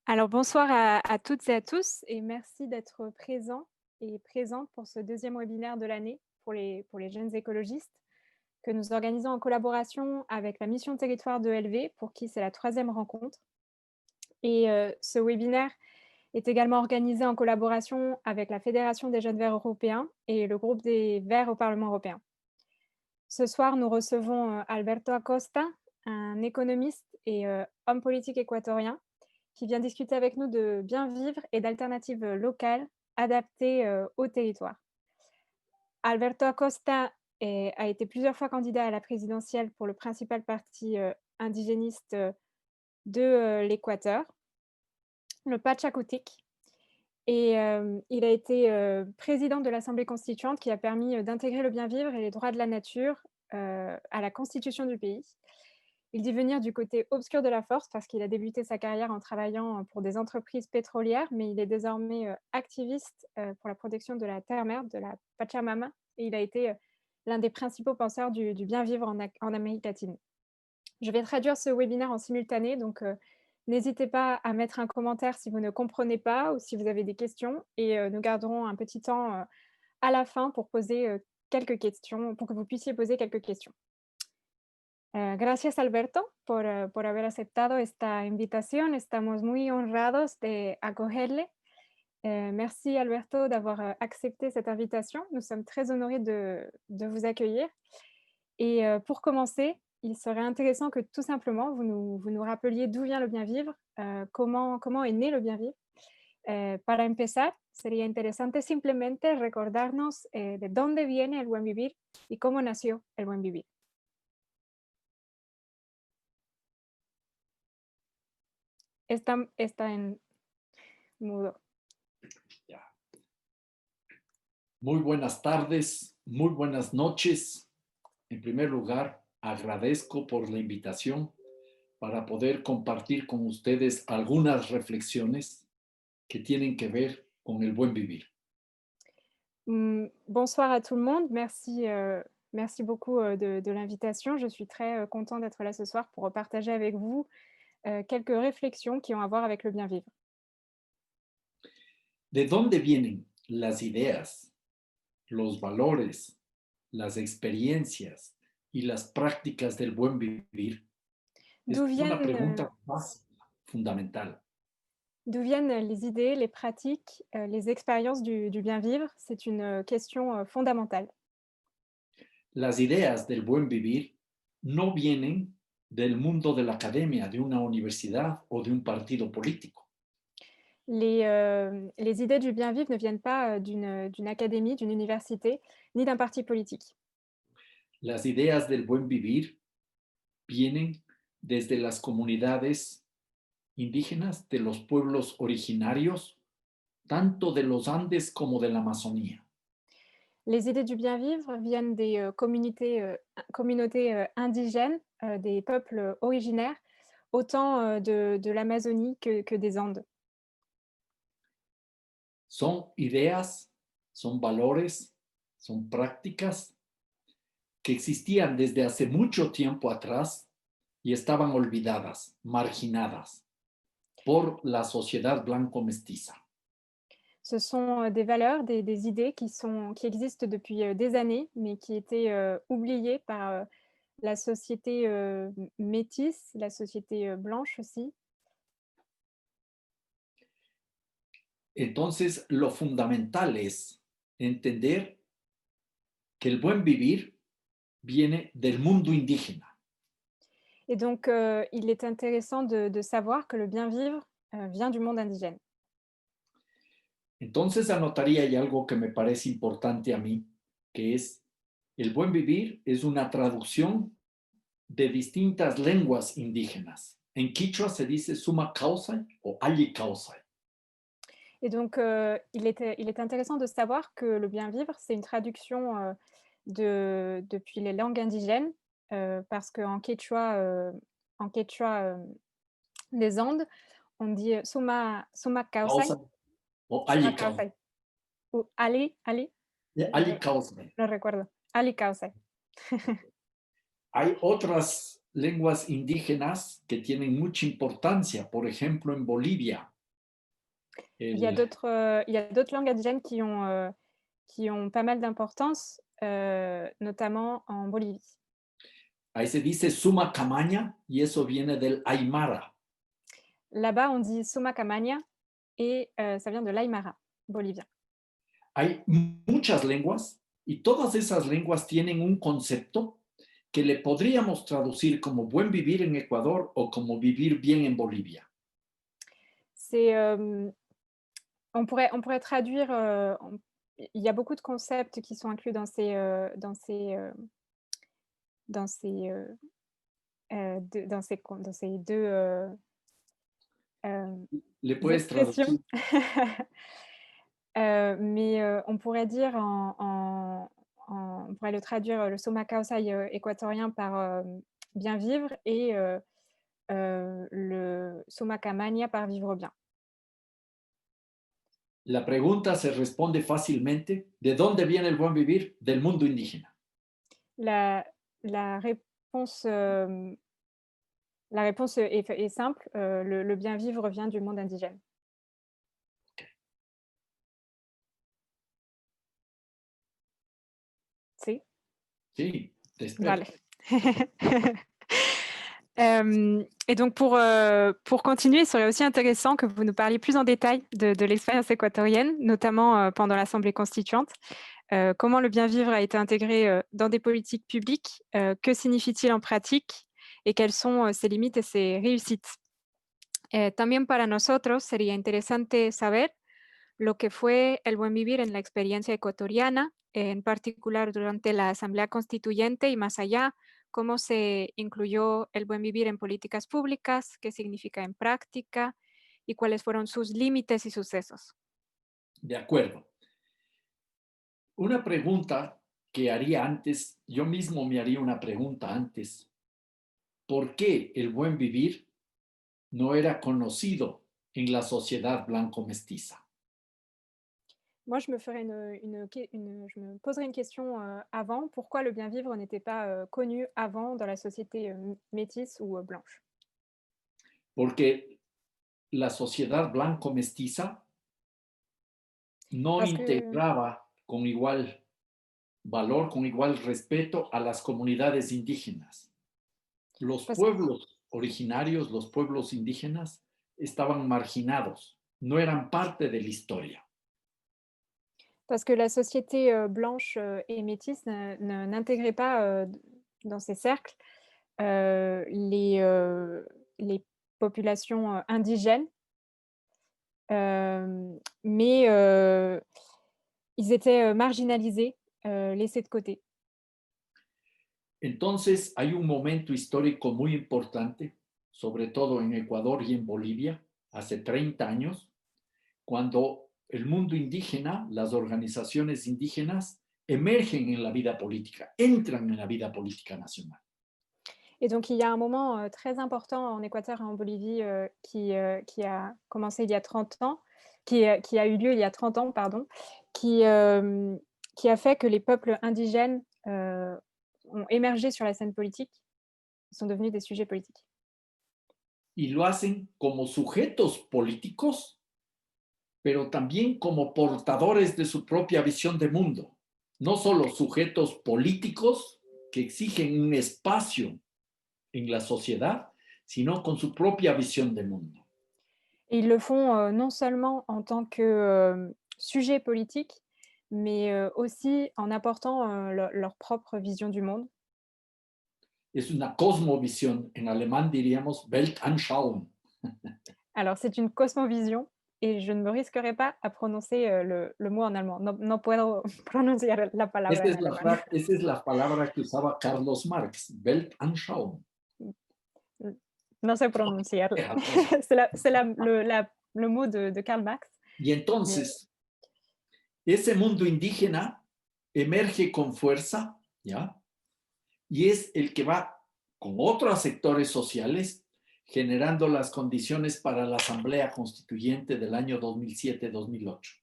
Alors bonsoir à toutes et à tous et merci d'être présents et présentes pour ce deuxième webinaire de l'année pour les jeunes écologistes que nous organisons en collaboration avec la mission territoire de LV pour qui c'est la troisième rencontre. Et ce webinaire est également organisé en collaboration avec la Fédération des jeunes verts européens et le groupe des Verts au Parlement européen. Ce soir, nous recevons Alberto Acosta, un économiste et homme politique équatorien qui vient discuter avec nous de bien vivre et d'alternatives locales adaptées au territoire. Alberto Acosta a été plusieurs fois candidat à la présidentielle pour le principal parti indigéniste de l'Équateur, le Pachakutik. Et il a été président de l'Assemblée constituante qui a permis d'intégrer le bien vivre et les droits de la nature à la constitution du pays. Il dit venir du côté obscur de la force parce qu'il a débuté sa carrière en travaillant pour des entreprises pétrolières, mais il est désormais activiste pour la protection de la terre-mère, de la Pachamama, et il a été l'un des principaux penseurs du bien vivre en Amérique latine. Je vais traduire ce webinaire en simultané, donc n'hésitez pas à mettre un commentaire si vous ne comprenez pas ou si vous avez des questions, et nous garderons un petit temps à la fin pour poser quelques questions, pour que vous puissiez poser quelques questions. Gracias, Alberto, por haber aceptado esta invitación. Estamos muy honrados de acogerle. Merci, Alberto, d'avoir accepté cette invitation. Nous sommes très honorés de vous accueillir. Et pour commencer, il serait intéressant que tout simplement vous nous rappeliez d'où vient le bien vivre, comment est né le bien vivre. Para empezar, sería interesante simplemente recordarnos de dónde viene el buen vivir y cómo nació el buen vivir. Está en mudo. Ya. Muy buenas tardes, muy buenas noches. En primer lugar, agradezco por la invitación para poder compartir con ustedes algunas reflexiones que tienen que ver con el buen vivir. Bonsoir à tout le monde. Merci beaucoup de l'invitation. Je suis très content d'être là ce soir pour partager avec vous quelques réflexions qui ont à voir avec le bien vivre. ¿De dónde vienen las ideas, los valores, las experiencias y las prácticas del buen vivir? D'où Es una viennent, pregunta más fundamental. d'où viennent les idées, les pratiques, les expériences du bien vivre? C'est une question fondamentale. Las ideas del buen vivir no vienen del mundo de la academia, de una universidad o de un partido político. Les idées du bien vivre ne viennent pas d'une académie, d'une université, ni d'un parti politique. Las ideas del buen vivir vienen desde las comunidades indígenas de los pueblos originarios, tanto de los Andes como de la Amazonía. Les idées du bien vivre viennent des communautés indigènes, des peuples originaires, autant de l'Amazonie que des Andes. Son ideas, son valores, son prácticas que existían desde hace mucho tiempo atrás y estaban olvidadas, marginadas por la sociedad blanco-mestiza. Ce sont des valeurs, des idées qui existent depuis des années, mais qui étaient oubliées par la société métisse, la société blanche aussi. Entonces, lo fundamental es entender que el buen vivir viene del mundo indígena. Et donc, il est intéressant de savoir que le bien vivre vient du monde indigène. Entonces, anotaría hay algo que me parece importante a mí, que es el buen vivir es una traducción de distintas lenguas indígenas. En quichua se dice suma causa o alli causa. Et donc, il est intéressant de savoir que le bien vivre, c'est une traduction depuis les langues indigènes, parce qu'en quechua des Andes, on dit suma causay, Causa o suma alli causa. causay, ou ali, Alli no, causa. no recuerdo, ali causay. Hay otras lenguas indígenas que tienen mucha importancia. Por ejemplo, en Bolivia El, Il y a d'autres langues indigènes qui ont pas mal d'importance, notamment en Bolivie. ahí se dice suma camaña y eso viene del aymara. Là-bas, on dit Sumacamaña et ça vient de l'Aymara bolivien. Hay muchas lenguas y todas esas lenguas tienen un concepto que le podríamos traducir como buen vivir en Ecuador o como vivir bien en Bolivia. C'est, on pourrait traduire, il y a beaucoup de concepts qui sont inclus dans ces 2, Le puedes expressions. traducir. Mais on pourrait dire on pourrait le traduire, le Soma Causai, équatorien par, bien vivre et le Soma Camania par vivre bien. La pregunta se responde fácilmente. ¿De dónde viene el buen vivir? Del mundo indígena. La la réponse, la réponse est simple, le bien vivre vient du monde indigène. Sí, Sí, te espero. vale. Et donc pour continuer, il serait aussi intéressant que vous nous parliez plus en détail de l'expérience équatorienne, notamment, pendant l'assemblée constituante. Comment le bien vivre a été intégré, dans des politiques publiques? Que signifie-t-il en pratique? Et quelles sont, ses limites et ses réussites? También para nosotros sería interesante saber lo que fue el buen vivir en la experiencia ecuatoriana, en particular durante la Asamblea Constituyente y más allá, cómo se incluyó el buen vivir en políticas públicas, qué significa en práctica y cuáles fueron sus límites y sucesos. De acuerdo. Una pregunta que haría antes, yo mismo me haría una pregunta antes. ¿Por qué el buen vivir no era conocido en la sociedad blanco-mestiza? Moi, je me poserais une question avant. Pourquoi le bien vivre n'était pas connu avant dans la société métisse ou blanche? Porque la sociedad blanco-mestiza no Parce que integraba con igual valor, con igual respeto a las comunidades indígenas. Los parce pueblos originarios, los pueblos indígenas, estaban marginados, no eran parte de la historia. Parce que la société, blanche, et métisse n'intégrait pas, dans ses cercles, heu, les, heu, les populations, indigènes, mais ils étaient, marginalisés, laissés de côté. Entonces, hay un momento histórico muy importante, sobre todo en Ecuador y en Bolivia, hace 30 años, cuando el mundo indígena, las organizaciones indígenas, emergen en la vida política, entran en la vida política nacional. Et donc il y a un moment, très important en Équateur et en Bolivie, qui a commencé il y a 30 ans, qui a eu lieu il y a 30 ans, pardon, qui, qui a fait que les peuples indigènes, ont émergé sur la scène politique, ils sont devenus des sujets politiques. Y lo hacen como sujetos políticos, pero también como portadores de su propia visión de mundo. No solo sujetos políticos que exigen un espacio en la sociedad, sino con su propia visión de mundo. Et ils le font, non seulement en tant que, sujets politiques, mais aussi en apportant, leur propre vision du monde. Es una cosmovisión, en alemán diríamos Weltanschauung. Alors c'est une cosmovision et je ne me risquerai pas à prononcer, le mot en allemand. No puedo pronunciar la palabra en alemán. Esa es la palabra que usaba Carlos Marx, Weltanschauung. Mmh, no sé pronunciarla. C'est le mot de Karl Marx, Y mais entonces, ese mundo indígena emerge con fuerza, ¿ya? Y es el que va con otros sectores sociales generando las condiciones para la Asamblea Constituyente del año 2007-2008.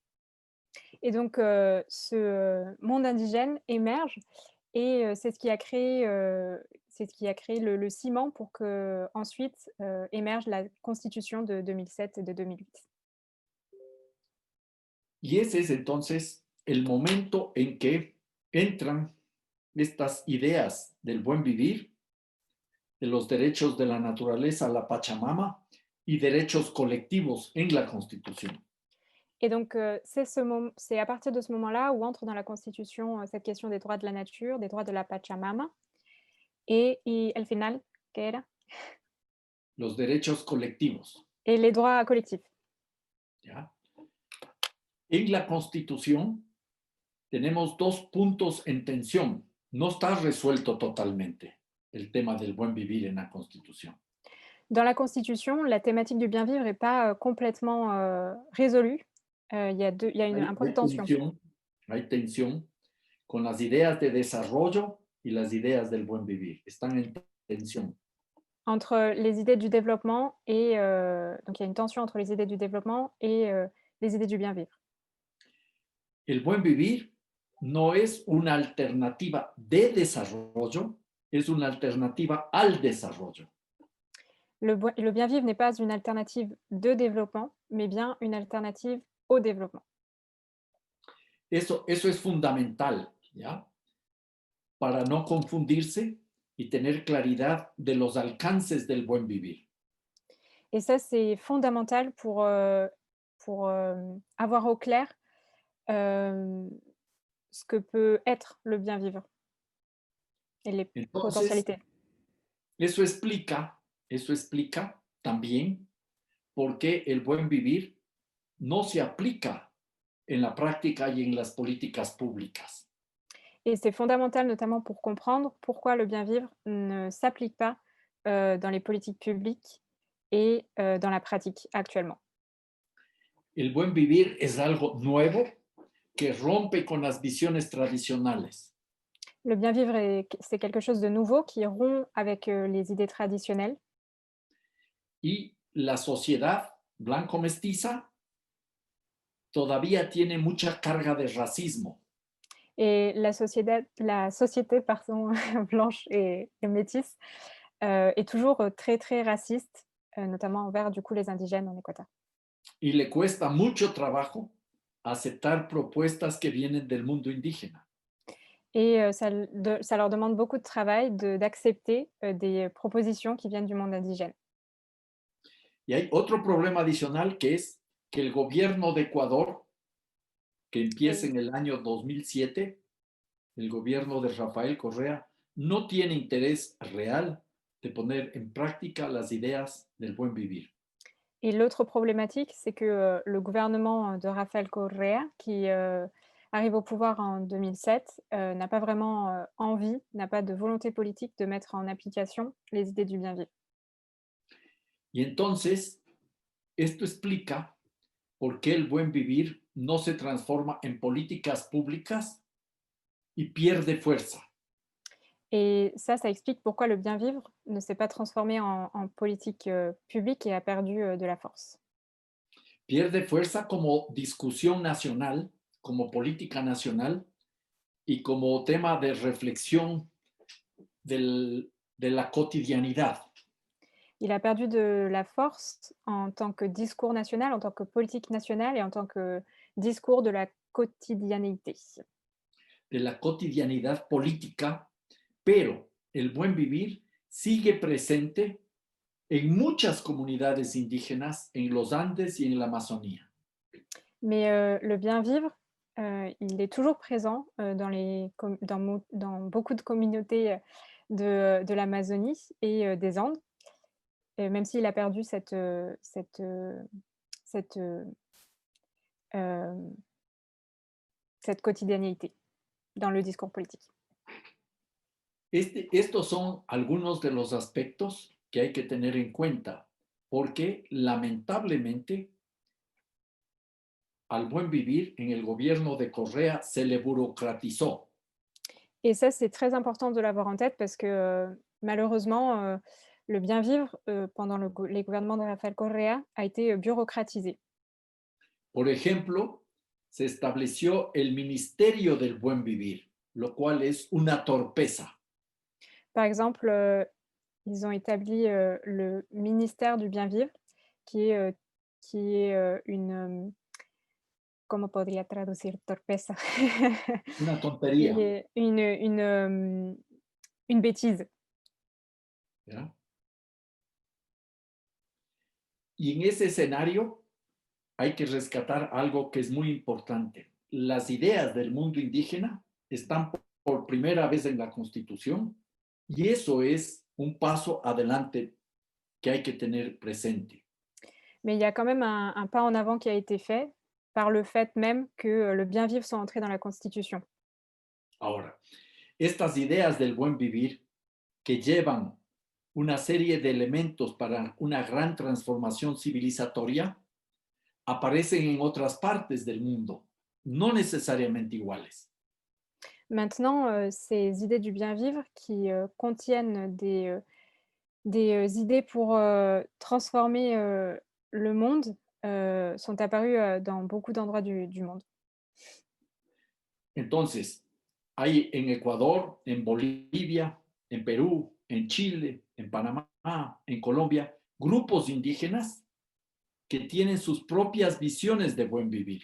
et donc ce monde indigène émerge et c'est ce qui a créé le ciment pour qu'ensuite, émerge la constitution de 2007 et de 2008. Y ese es entonces el momento en que entran estas ideas del buen vivir, de los derechos de la naturaleza, la Pachamama, y derechos colectivos en la Constitución. Et donc, c'est à partir de ce moment-là où entre dans la Constitution, cette question des droits de la nature, des droits de la Pachamama y al final, ¿qué era? Los derechos colectivos. Et les droits collectifs. ¿Ya? En la Constitución tenemos dos puntos en tensión. No está resuelto totalmente el tema del buen vivir en la Constitución. Dans la Constitution, la thématique du bien vivre n'est pas, complètement, résolue. Il y a un point de tension Hay tensión con las ideas de desarrollo y las ideas del buen vivir. Están en tensión. entre les idées du développement donc il y a une tension entre les idées du développement les idées du bien vivre. El buen vivir no es una alternativa de desarrollo, es una alternativa al desarrollo. Le bien vivre n'est pas une alternative de développement, mais bien une alternative au développement. Eso es fundamental, ¿ya? Para no confundirse y tener claridad de los alcances del buen vivir. Et ça, c'est fondamental pour avoir au clair, hem, ce que peut être le bien vivre et les Entonces, potentialités. eso explica también por qué el buen vivir no se aplica en la práctica y en las políticas públicas. Et c'est fondamental, notamment pour comprendre pourquoi le bien vivre ne s'applique pas, dans les politiques publiques dans la pratique actuellement. El buen vivir es algo nuevo que rompe con las visiones tradicionales. Le bien vivre c'est quelque chose de nouveau qui rompt avec, les idées traditionnelles Y la sociedad blanco-mestiza todavía tiene mucha carga de racismo. et la société pardon, blanche et métisse, est toujours, très, très raciste, notamment envers, du coup, les indigènes en Équateur. Y le cuesta mucho trabajo aceptar propuestas que vienen del mundo indígena. Et ça leur demande beaucoup de travail d'accepter, des propositions qui viennent du monde indigène. Y hay otro problema adicional que es que el gobierno de Ecuador, que empieza Et en el año 2007, el gobierno de Rafael Correa, no tiene interés real de poner en práctica las ideas del buen vivir. et l'autre problématique, c'est que, le gouvernement, de Rafael Correa qui, arrive au pouvoir en 2007, n'a pas vraiment, envie, n'a pas de volonté politique de mettre en application les idées du bien vivre. Y entonces, esto explica por qué el buen vivir no se transforma en políticas públicas y pierde fuerza. Et ça explique pourquoi le bien vivre ne s'est pas transformé en politique, publique et a perdu, de la force. Pierde fuerza como discusión nacional, como política nacional y como tema de reflexión de la cotidianidad. Il a perdu de la force en tant que discours national, en tant que politique nationale et en tant que discours de la quotidianité. De la cotidianidad política, pero el buen vivir sigue presente en muchas comunidades indígenas en los Andes y en la Amazonía. Mais le bien vivre, il est toujours présent, dans beaucoup de communautés, de l'Amazonie des Andes, même s'il a perdu cette, hem, cette quotidianité dans le discours politique. Estos son algunos de los aspectos que hay que tener en cuenta, porque lamentablemente al buen vivir en el gobierno de Correa se le burocratizó. Et ça, c'est très important de l'avoir en tête parce que, malheureusement, le bien vivre, pendant les gouvernements de Rafael Correa a été, bureaucratisé. Por ejemplo, se estableció el Ministerio del Buen Vivir, lo cual es una torpeza. Par exemple, ils ont établi, le ministère du bien vivre qui est, une, ¿Cómo podría traducir torpeza? una tontería, Y une bêtise. ¿ya? Y en ese escenario hay que rescatar algo que es muy importante. Las ideas del mundo indígena están por primera vez en la Constitución y eso es un paso adelante que hay que tener presente. Mais il y a quand même un pas en avant qui a été fait, par le fait même que, le bien vivre soit entré dans la constitution. Ahora, estas ideas del buen vivir que llevan una serie de elementos para una gran transformación civilizatoria aparecen en otras partes del mundo, no necesariamente iguales. Maintenant, ces idées du bien vivre qui, contiennent des idées pour, transformer, le monde, sont apparues, dans beaucoup d'endroits du monde. Entonces, hay en Ecuador, en Bolivia, en Perú, en Chile, en Panamá, en Colombia, grupos indígenas que tienen sus propias visiones de buen vivir.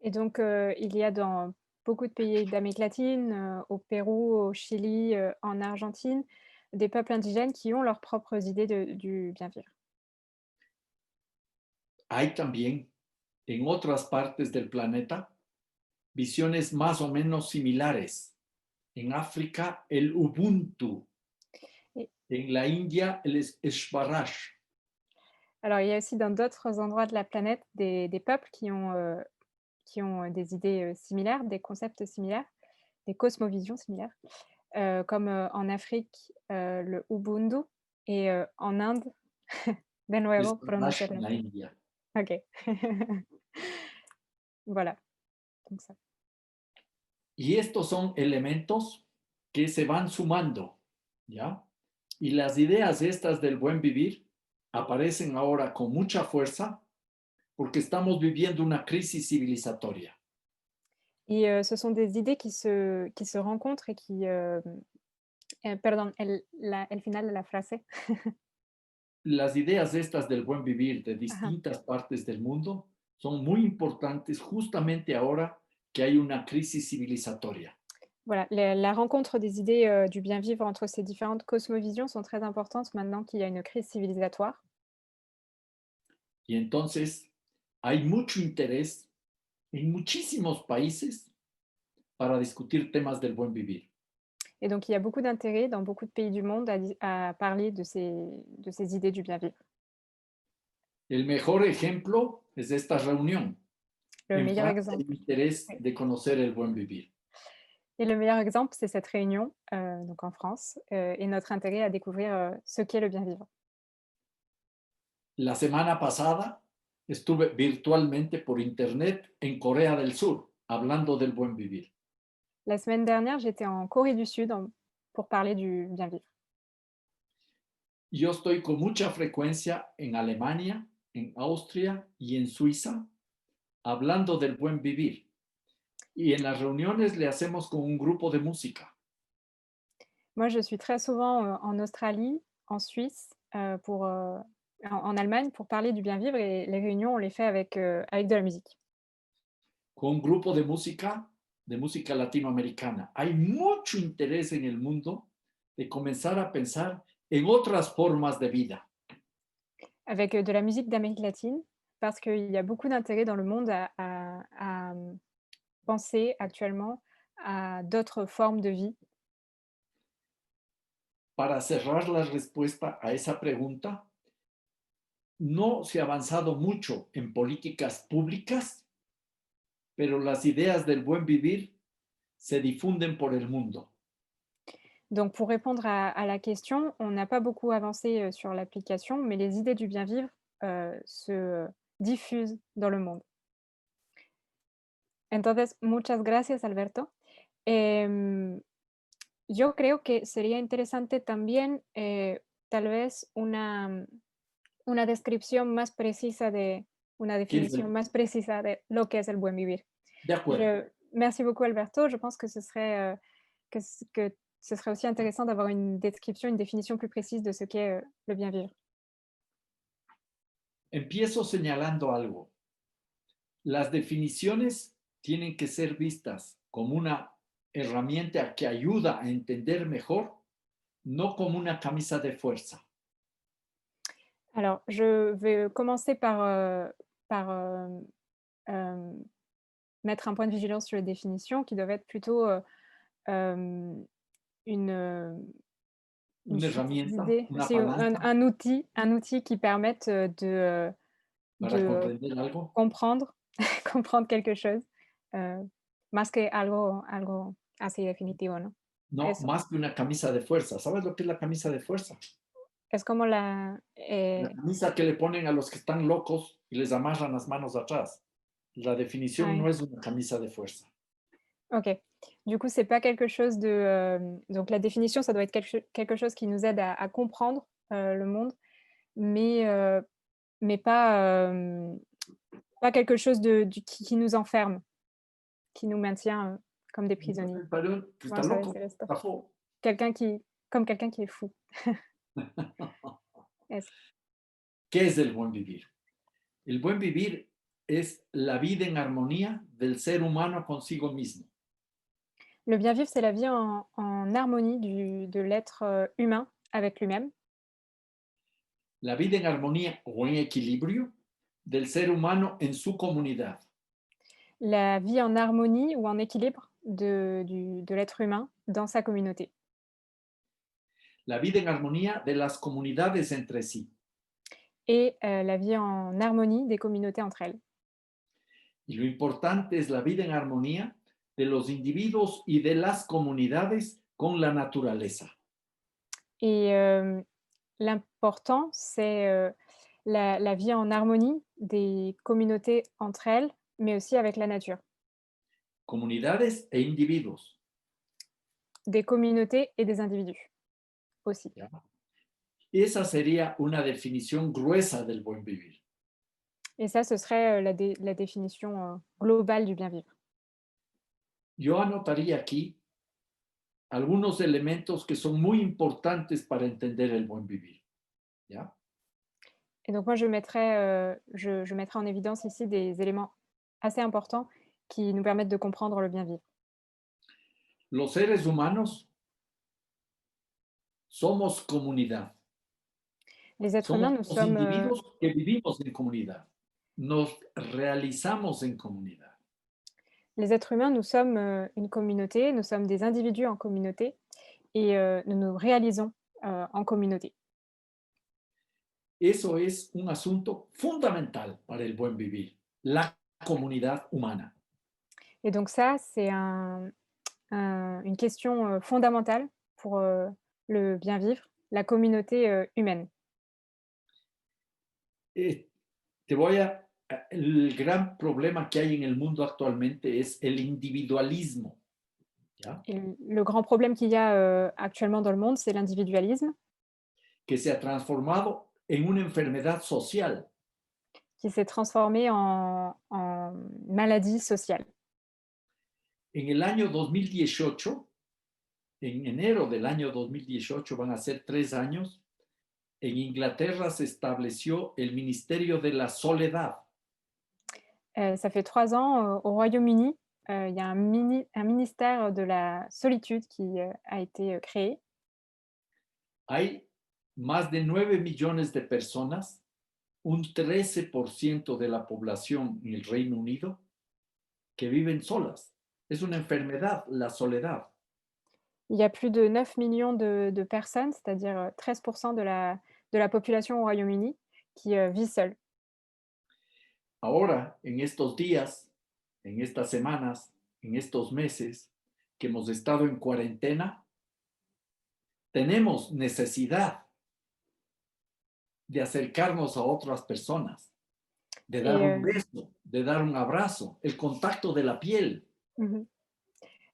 Et donc, il y a dans beaucoup de pays d'Amérique latine, au Pérou, au Chili, en Argentine, des peuples indigènes qui ont leurs propres idées du bien vivre. Hay también en otras partes del planeta visiones más o menos similares. En África, el Ubuntu. Et En la India, el Swaraj. alors, il y a aussi dans d'autres endroits de la planète des peuples qui ont, des idées, similaires, des concepts similaires, des cosmovisions similaires, comme, en Afrique, le Ubuntu et en Inde, de El nuevo Swaraj en pronunciarlo la así. India. OK. Voilà, donc ça. Y estos son elementos que se van sumando, ¿ya? Y las ideas estas del buen vivir aparecen ahora con mucha fuerza porque estamos viviendo una crisis civilizatoria. Et ce sont des idées qui se rencontrent et qui, perdón, el final de la frase. Las ideas estas del buen vivir de Ajá. distintas partes del mundo son muy importantes justamente ahora que hay una crisis civilizatoria. Voilà, la rencontre des idées, du bien vivre entre ces différentes cosmovisions sont très importantes maintenant qu'il y a une crise civilisatoire. Y entonces hay mucho interés en muchísimos países para discutir temas del buen vivir. Et donc il y a beaucoup d'intérêt dans beaucoup de pays du monde à parler de ces idées du bien vivre. El mejor ejemplo es esta reunión. Le En meilleur Francia hay exemple interés ouais, de conocer el buen vivir. et le meilleur exemple, c'est cette réunion, donc en France, et notre intérêt à découvrir, ce qu'est le bien vivre. La semana pasada estuve virtualmente por internet en Corea del Sur hablando del buen vivir. La semaine dernière, j'étais en Corée du Sud pour parler du bien vivre. Yo estoy con mucha frecuencia en Alemania, en Austria y en Suiza hablando del buen vivir. Y en las reuniones le hacemos con un grupo de música. Moi, je suis très souvent, en Australie, en Suisse, en Allemagne pour parler du bien vivre et les réunions, on les fait avec de la musique. Con un grupo de música latinoamericana. Hay mucho interés en el mundo de comenzar a pensar en otras formas de vida. Avec, de la musique d'Amérique latine, parce qu'il y a beaucoup d'intérêt dans le monde à penser actuellement à d'autres formes de vie. Para cerrar la respuesta a esa pregunta, no se ha avanzado mucho en políticas públicas, pero las ideas del buen vivir se difunden por el mundo. Donc pour répondre à la question, on n'a pas beaucoup avancé, sur l'application, mais les idées du bien vivre, se diffusent dans le monde. Entonces, muchas gracias, Alberto. Em, yo creo que sería interesante también, tal vez una descripción más precisa de una ¿Quieres? definición más precisa de lo que es el buen vivir. De acuerdo. Merci beaucoup, Alberto. Je pense que que ce serait aussi intéressant d'avoir une description, une définition plus précise de ce qu'est, le bien vivre. Empiezo señalando algo. Las definiciones tienen que ser vistas como una herramienta que ayuda a entender mejor, no como una camisa de fuerza. Alors, je vais commencer par hem, mettre un point de vigilance sur les définitions qui doivent être plutôt, hem, une, une Una suite herramienta, d'idées. una C'est palanca un outil qui permette, de, para comprender algo. comprendre comprendre quelque chose, heu, más que algo así definitivo, ¿no? No, Eso. más que una camisa de fuerza. ¿Sabes lo que es la camisa de fuerza? Es como La camisa que le ponen a los que están locos y les amarran las manos atrás. La definición ouais, no es una camisa de fuerza. OK. Du coup, c'est pas quelque chose de, donc la définition, ça doit être quelque chose qui nous aide à comprendre, le monde, mais mais pas quelque chose qui nous enferme, qui nous maintient, comme des prisonniers. El parió, que está Bueno, sabes loco, hacer esto. zafó. Quelqu'un qui Comme quelqu'un qui est fou. Eso. ¿Qué es el buen vivir? El buen vivir es la vida en armonía del ser humano consigo mismo. Le bien vivre, c'est la vie en harmonie de l'être, humain avec lui-même. La vida en armonía o en equilibrio del ser humano en su comunidad. La vie en harmonie ou en équilibre de l'être humain dans sa communauté. La vida en armonía de las comunidades entre sí. Et la vie en harmonie des communautés entre elles. Y lo importante es la vida en armonía de los individuos y de las comunidades con la naturaleza. Et l'important, c'est, la vie en harmonie des communautés entre elles, mais aussi avec la nature. Comunidades e individuos. Des communautés et des individus aussi. ¿Ya? Esa sería una definición gruesa del buen vivir. Et ça, ce serait, la définition, globale du bien vivre. Yo anotaría aquí algunos elementos que son muy importantes para entender el buen vivir. ¿Ya? Et donc moi, je mettrais en évidence ici des éléments assez importants qui nous permettent de comprendre le bien vivre. Los seres humanos somos comunidad. Les êtres humains, Somos nous sommes, individuos que vivimos en comunidad. Nos realizamos en comunidad. les êtres humains, nous sommes, une communauté, nous sommes des individus en communauté et nous nous réalisons, en communauté. Eso es un asunto fundamental para el buen vivir, la comunidad humana. Et donc ça, c'est une question, fondamentale pour, le bien vivre, la communauté, humaine. Eh, te voy el gran problema que hay en el mundo actualmente es el individualismo. ¿Ya? Et le grand problème qu'il y a, actuellement dans le monde, c'est l'individualisme Que se ha transformado en una enfermedad social. qui s'est transformé en maladie sociale. En el año 2018, en enero del año 2018, van a ser 3 años, en Inglaterra se estableció el Ministerio de la Soledad. Ça fait 3 ans, au Royaume-Uni, il y a un ministère de la solitude qui, a été, créé. Hay más de 9 millones de personas, un 13% de la población en el Reino Unido, que viven solas. Es una enfermedad, la soledad. Il y a plus de 9 millions de personnes, c'est-à-dire, 13 de la population au Royaume-Uni qui, vit seule. Ahora, en estos días, en estas semanas, en estos meses que hemos estado en cuarentena, tenemos necesidad de acercarnos a otras personas, de Et dar un beso, de dar un abrazo, el contacto de la piel. mmh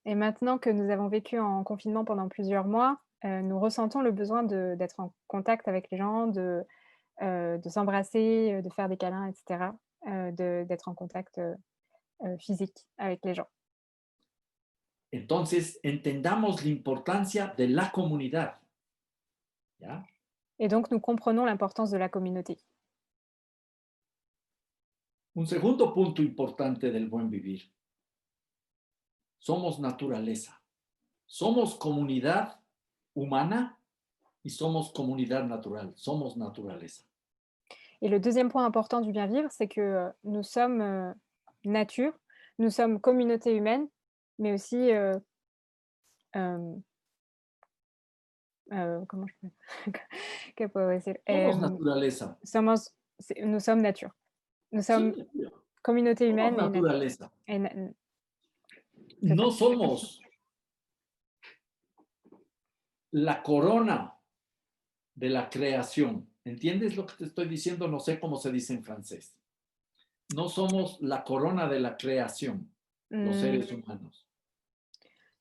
et maintenant que nous avons vécu en confinement pendant plusieurs mois, nous ressentons le besoin d'être en contact avec les gens, de s'embrasser, de faire des câlins et cetera, d'être en contact, physique avec les gens. Entonces, entendamos la importancia de la comunidad. ¿Ya? Et donc nous comprenons l'importance de la communauté. Un segundo punto importante del buen vivir. Somos naturaleza. Somos comunidad humana y somos comunidad natural. Somos naturaleza. Et le deuxième point important du bien vivre, c'est que nous sommes nature, nous sommes communauté humaine, mais aussi, comment je peux ¿qué puedo decir? Somos naturaleza. Nous sommes nature. Nous sommes Sí, communauté somos humaine et nature. naturaleza. Et c'est ça. No somos la corona de la creación. ¿Entiendes lo que te estoy diciendo? No sé cómo se dice en francés. No somos la corona de la creación, los Mmh, seres humanos.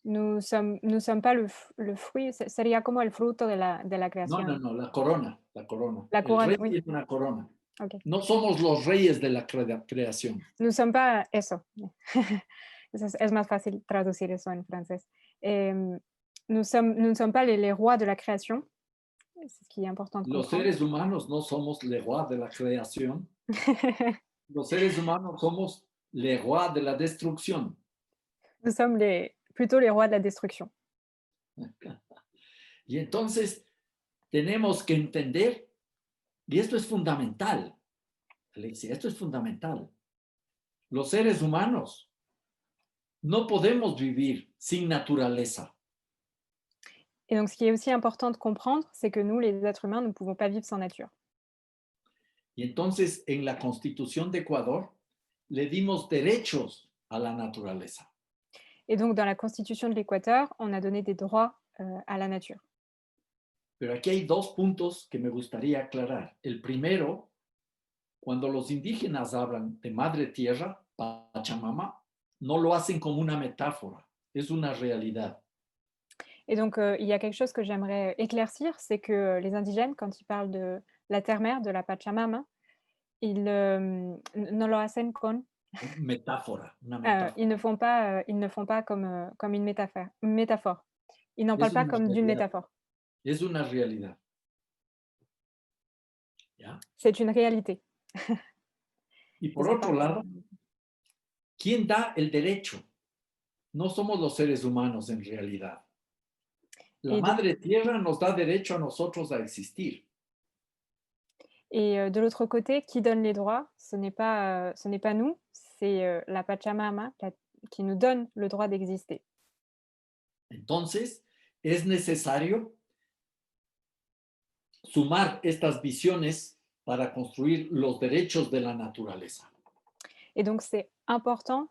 nous sommes pas le fruit, sería como el fruto de la No, no, creación. no, la corona, la corona. La El couronne, rey oui, tiene una corona. OK. No somos los reyes de la creación. Nous sommes pas eso. Eso es más fácil traducir eso en francés. Em, nous ne sommes pas les rois de la création. C'est ce qui est important de Los comprendre. seres humanos no somos le roi de la creación. Los seres humanos somos le roi de la destrucción. Nous sommes plutôt les rois de la destruction. Y entonces tenemos que entender, y esto es fundamental, Alexia, esto es fundamental. Los seres humanos no podemos vivir sin naturaleza. Et donc ce qui est aussi important de comprendre, c'est que nous, les êtres humains, nous ne pouvons pas vivre sans nature. Y entonces en la Constitución de Ecuador le dimos derechos a la naturaleza. Et donc dans la constitution de l'Équateur, on a donné des droits, à la nature. Pero aquí hay dos puntos que me gustaría aclarar. El primero, cuando los indígenas hablan de madre tierra, Pachamama, no lo hacen como una metáfora, es una realidad. Et donc il y a quelque chose que j'aimerais éclaircir, c'est que les indigènes, quand ils parlent de la terre-mère, de la Pachamama, ils, no lo hacen con Metáfora, una metáfora. ils ne font pas comme, comme une métaphore. Ils n'en Es parlent pas una comme d'une realidad. métaphore. Es una realidad. ¿Ya? C'est une réalité. Y Et por c'est otro pas lado, ¿quién da el derecho? No somos los seres humanos en realidad. La et donc madre tierra nos da derecho a nosotros a existir. de l'autre côté, qui donne les droits? Ce n'est pas nous, c'est, la Pachamama qui nous donne le droit d'exister. Entonces, es necesario sumar estas visiones para construir los derechos de la naturaleza. Et donc c'est important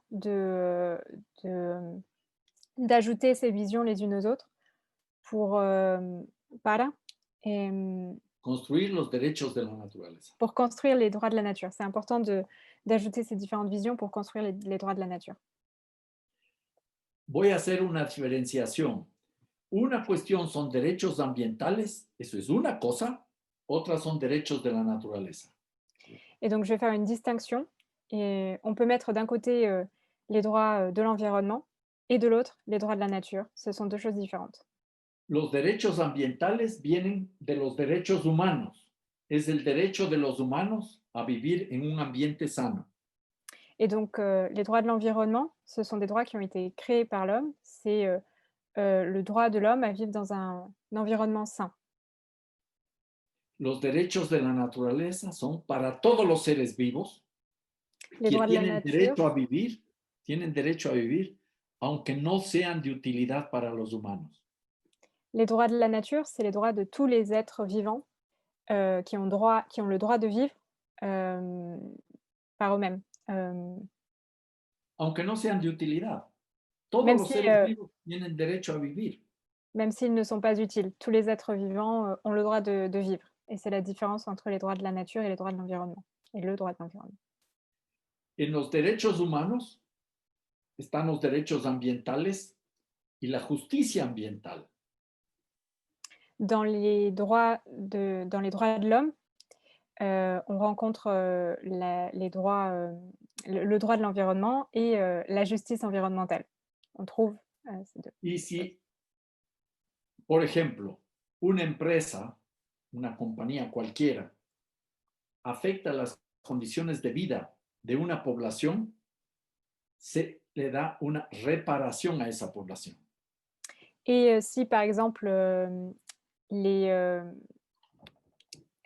d'ajouter ces visions les unes aux autres pour, para, hem, Construir los derechos de la naturaleza. pour construire les droits de la nature. C'est important d'ajouter ces différentes visions pour construire les droits de la nature. Voy a hacer una diferenciación. Una cuestión son derechos ambientales, eso es una cosa, otras son derechos de la naturaleza. Et donc je vais faire une distinction et on peut mettre d'un côté, les droits, de l'environnement et de l'autre, les droits de la nature. Ce sont 2 choses différentes. Los derechos ambientales vienen de los derechos humanos. Es el derecho de los humanos a vivir en un ambiente sano. Et donc les droits de l'environnement, ce sont des droits qui ont été créés par l'homme. C'est, le droit de l'homme à vivre dans un environnement sain. Los derechos de la naturaleza son para todos los seres vivos Les que droits de la nature tienen derecho a vivir, aunque no sean de utilidad para los humanos. Les droits de la nature, c'est les droits de tous les êtres vivants, qui ont le droit de vivre, hem, par eux-mêmes. Aunque no sean de utilidad. Todos Même los si, seres vivos tienen derecho a vivir. même s'ils ne sont pas utiles. Tous les êtres vivants, ont le droit de vivre et c'est la différence entre les droits de la nature et les droits de l'environnement et le droit de l'environnement. En los derechos humanos están los derechos ambientales y la justicia ambiental. Dans les droits de l'homme, on rencontre, les droits, le droit de l'environnement et la justice environnementale. On trouve, ces 2 Y choses. si, por ejemplo, una empresa, una compañía cualquiera, afecta las condiciones de vida de una población, se le da una reparación a esa población. Et si par exemple, les,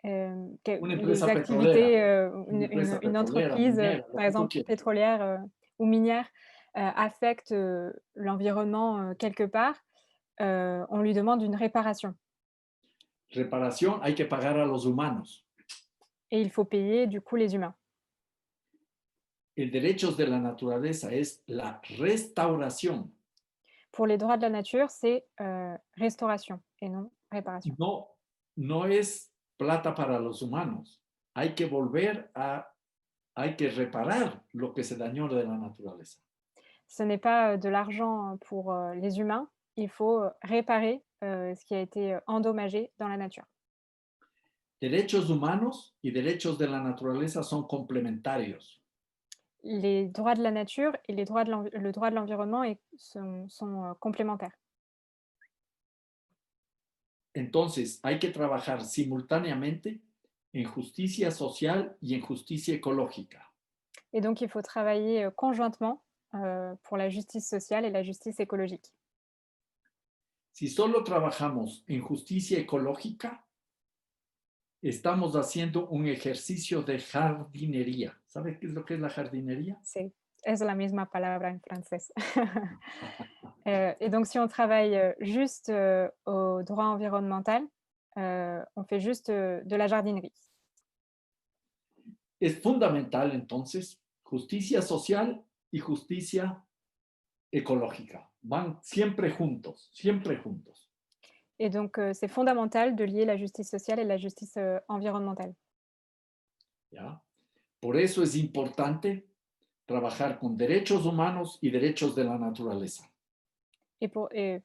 Una les empresa petrolera, activités, una empresa une petrolera, entreprise, minera, lo par que tú exemple quieras. pétrolière, ou minière, affecte, l'environnement, quelque part, on lui demande une réparation Reparación hay que pagar a los humanos. et il faut payer du coup les humains. El derechos de la naturaleza es la restauración, Pour les droits de la nature, c'est, restauration et non réparation. no, no es plata para los humanos. Hay que hay que reparar lo que se dañó de la naturaleza. Ce n'est pas, de l'argent pour, les humains, il faut, réparer, ce qui a été, endommagé dans la nature. Derechos humanos y derechos de la naturaleza son complementarios. Les droits de la nature et les droits de le droit de l'environnement sont, complémentaires. Entonces, hay que trabajar simultáneamente en justicia social y en justicia ecológica. Et donc il faut travailler, conjointement, pour la justice sociale et la justice écologique. Si solo trabajamos en justicia ecológica, estamos haciendo un ejercicio de jardinería. ¿Sabe qué es lo que es la jardinería? Sí, es la misma palabra en francés. Et donc si on travaille, juste, au droit environnemental, on fait juste, de la jardinerie. Es fundamental entonces justicia social y justicia ecológica. Van siempre juntos, siempre juntos. Et donc c'est fondamental de lier la justice sociale et la justice, environnementale. ¿Ya? Por eso es importante trabajar con derechos humanos y derechos de la naturaleza. Et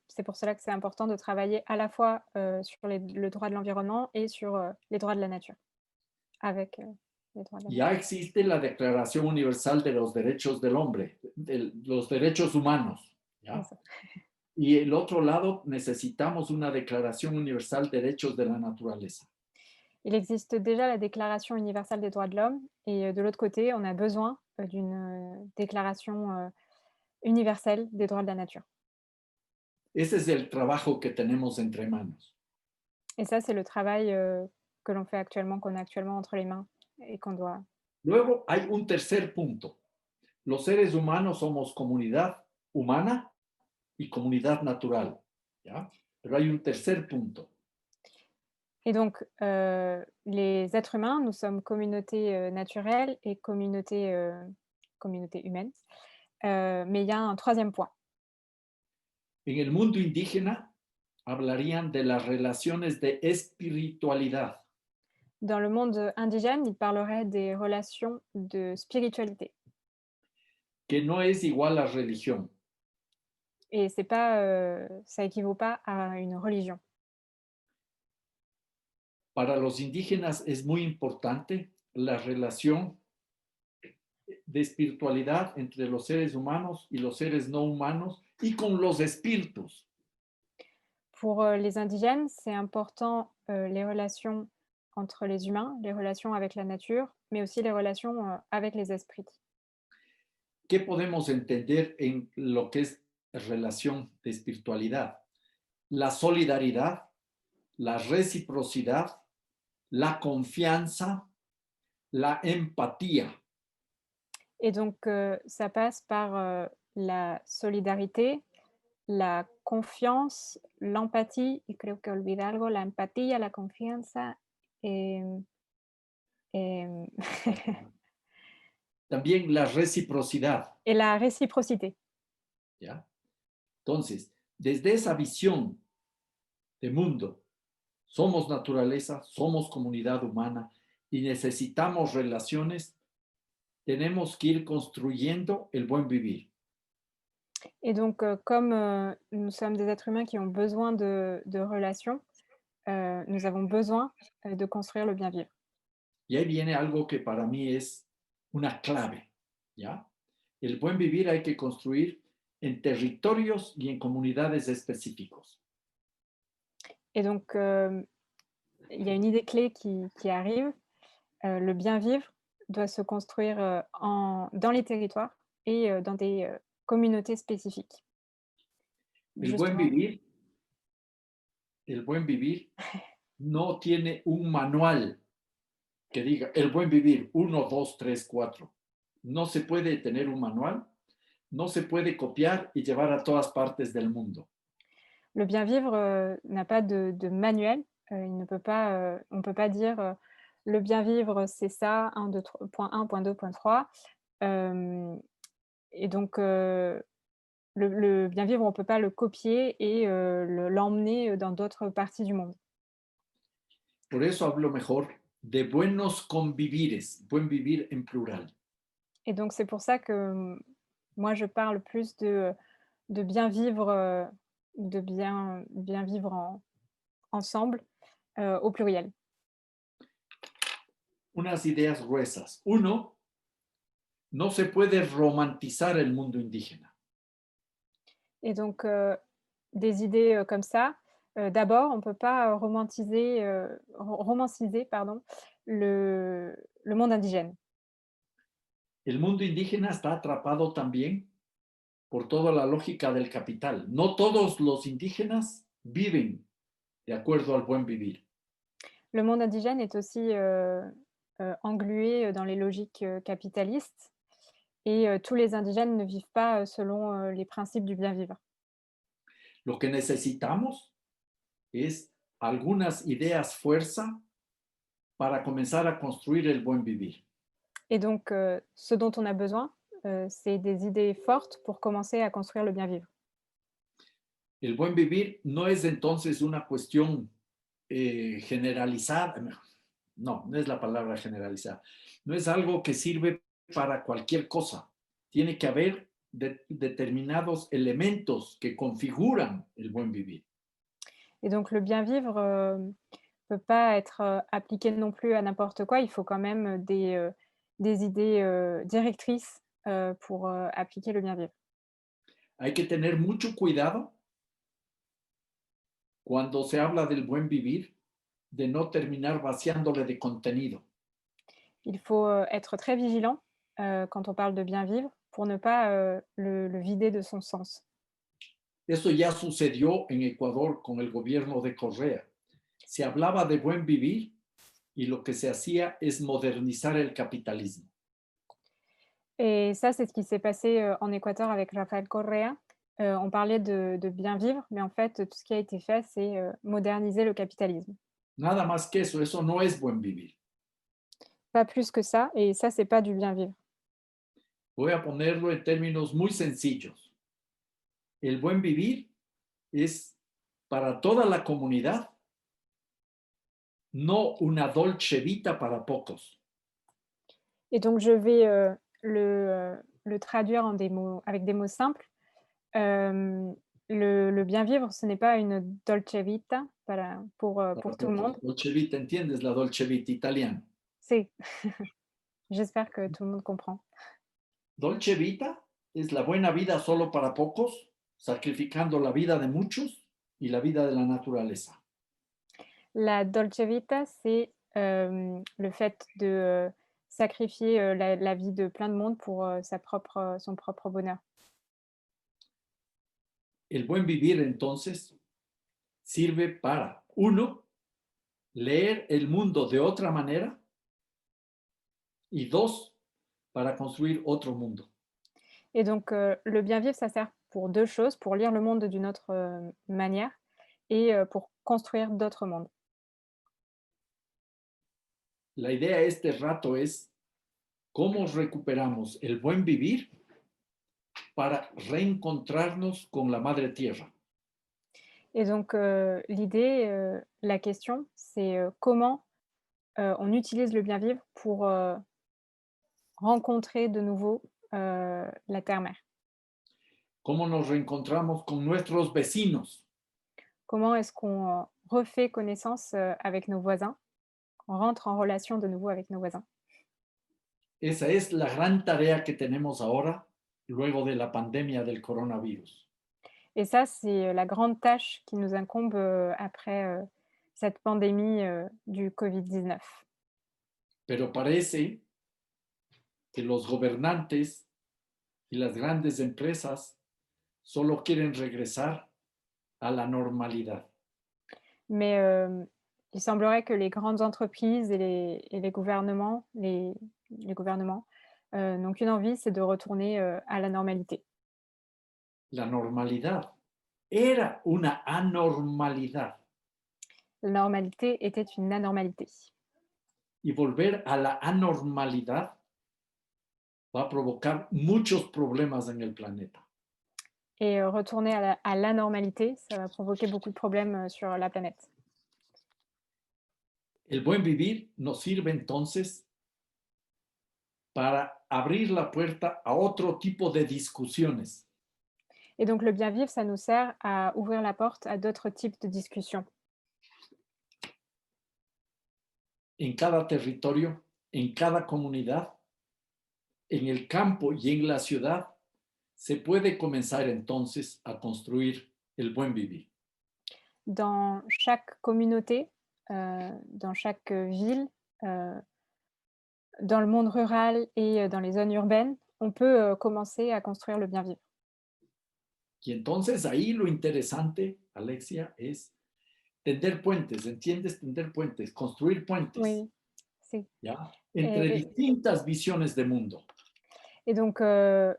c'est pour cela que c'est important de travailler à la fois, sur le droit de l'environnement et sur, les droits de la nature, avec, les droits de la Ya nature. existe la Declaración Universal de los Derechos del Hombre, de los derechos humanos. C'est ¿Ya? ça. Y el otro lado, necesitamos una Declaración Universal de Derechos de la Naturaleza. Il existe déjà la Déclaration universelle des droits de l'homme et de l'autre côté, on a besoin, d'une, déclaration, universelle des droits de la nature. Ese es el trabajo que tenemos entre manos. Et ça, c'est le travail, que l'on fait actuellement, qu'on a actuellement entre les mains et qu'on doit. Luego hay un tercer punto. Los seres humanos somos comunidad humana y comunidad natural. ¿Ya? Pero hay un tercer punto. Et donc, les êtres humains, nous sommes communauté, naturelle et communauté humaine. Mais il y a un troisième point. En el mundo indígena hablarían de las relaciones de espiritualidad. Dans le monde indigène, il parlerait des relations de spiritualité Que no es igual a religión. et c'est pas, ça équivaut pas à une religion. Para los indígenas es muy importante la relación de espiritualidad entre los seres humanos y los seres no humanos y con los espíritus. Pour, les indigènes, c'est important, les relations entre les humains, les relations avec la nature, mais aussi les relations, avec les esprits. ¿Qué podemos entender en lo que es relación de espiritualidad? La solidaridad, la reciprocidad, la confianza, la empatía. Et donc, ça passe par, la solidarité, la confiance, l'empathie y creo que olvidé algo, la empatía, la confianza, em, em, También la reciprocidad. et la réciprocité. ¿Ya? Entonces, desde esa visión de mundo, somos naturaleza, somos comunidad humana y necesitamos relaciones, tenemos que ir construyendo el buen vivir. Et donc, comme, nous sommes des êtres humains qui ont besoin de relations, nous avons besoin, de construire le bien vivre. Y ahí viene algo que para mí es una clave, ¿ya? El buen vivir hay que construir en territorios y en comunidades específicos. Et donc, il y a une idée clé qui arrive, le bien vivre, doit se construire dans les territoires et dans des communautés spécifiques, El buen justement. vivir, el buen vivir no tiene un manual que diga el buen vivir uno, 2, 3, 4. No se puede tener un manual, no se puede copiar y llevar a todas partes del mundo. Le bien vivre n'a pas de manuel. Il ne peut pas, on ne peut pas dire le bien vivre, c'est ça, 1, 2, 3, point 1, point 2, point 3. Et donc, le bien vivre, on ne peut pas le copier et l'emmener dans d'autres parties du monde. Por eso hablo mejor de buenos convivires, buen vivir en plural. Et donc, c'est pour ça que moi, je parle plus de bien vivre, de bien vivre ensemble, au pluriel. Unas ideas gruesas. Uno, no se puede romantizar el mundo indígena. Et donc, des idées, comme ça, d'abord, on ne peut pas romanciser, pardon, le monde indigène. El mundo indígena está atrapado también por toda la lógica del capital. No todos los indígenas viven de acuerdo al buen vivir. Le monde indigène est aussi, englué dans les logiques, capitalistes et tous les indigènes ne vivent pas, selon, les principes du bien vivre. Lo que necesitamos es algunas ideas fuerza para comenzar a construir el buen vivir. Et donc, ce dont on a besoin, c'est des idées fortes pour commencer à construire le bien vivre. El buen vivir no es entonces una cuestión generalizada, no es la palabra generalizada, no es algo que sirve para cualquier cosa. Tiene que haber determinados elementos que configuran el buen vivir. Et donc le bien vivre, peut pas être, appliqué non plus à n'importe quoi. Il faut quand même des idées, directrices, pour, appliquer le bien vivre. Hay que tener mucho cuidado cuando se habla del buen vivir, de no terminar vaciándole de contenido. Il faut, être très vigilant, quand on parle de bien vivre pour ne pas, le vider de son sens. Eso ya sucedió en Ecuador con el gobierno de Correa. Se hablaba de buen vivir y lo que se hacía es modernizar el capitalismo. Et ça, c'est ce qui s'est passé, en Équateur avec Rafael Correa. On parlait de bien vivre, mais en fait, tout ce qui a été fait, c'est, moderniser le capitalisme. Nada más que eso no es buen vivir. Pas plus que ça et ça, c'est pas du bien vivre. Voy a ponerlo en términos muy sencillos. El buen vivir es para toda la comunidad, no una dolce vita para pocos. Et donc je vais, le traduire en des mots avec des mots simples. Le bien vivre, ce n'est pas une dolce vita Para pour tout le pocos. monde. Dolce vita, ¿entiendes? La dolce vita italiana. C'est j'espère que tout le monde comprend. Dolce vita es la buena vida solo para pocos, sacrificando la vida de muchos y la vida de la naturaleza. La dolce vita, c'est, le fait de, sacrifier, la vie de plein de monde pour, son propre bonheur. El buen vivir entonces sirve para, uno, leer el mundo de otra manera y dos, para construir otro mundo. Et donc, le bien vivre, ça sert pour 2 choses, pour lire le monde d'une autre, manière et pour construire d'autres mondes. La idea este rato es cómo recuperamos el buen vivir para reencontrarnos con la madre tierra. Et donc, l'idée, la question, c'est, comment, on utilise le bien vivre pour, rencontrer de nouveau, la terre-mère? Cómo nos reencontramos con nuestros vecinos. Comment est-ce qu'on, refait connaissance, avec nos voisins? On rentre en relation de nouveau avec nos voisins? Esa es la gran tarea que tenemos ahora, luego de la pandemia del coronavirus. Et ça, c'est, la grande tâche qui nous incombe, après, cette pandémie, du Covid-19. Pero parece que los gobernantes y las grandes empresas solo quieren regresar a la normalidad. Mais il semblerait que les grandes entreprises et les gouvernements, les gouvernements n'ont qu'une envie, c'est de retourner à la normalité. La normalidad era una anormalidad La normalité était une anormalité. y volver a la anormalidad va a provocar muchos problemas en el planeta. Et retourner à l'anormalité, ça va provoquer beaucoup de problèmes sur la planète. El buen vivir nos sirve entonces para abrir la puerta a otro tipo de discusiones. Et donc le bien vivre, ça nous sert à ouvrir la porte à d'autres types de discussions. En cada territorio, en cada comunidad, en el campo y en la ciudad, se puede comenzar entonces a construir el buen vivir. Dans chaque communauté, dans chaque ville, heu, dans le monde rural et dans les zones urbaines, on peut commencer à construire le bien vivre. Y entonces ahí lo interesante, Alexia, es tender puentes, ¿entiendes? Tender puentes, construir puentes, Oui, c'est ¿ya? et Entre et distintas visiones de mundo. et donc ce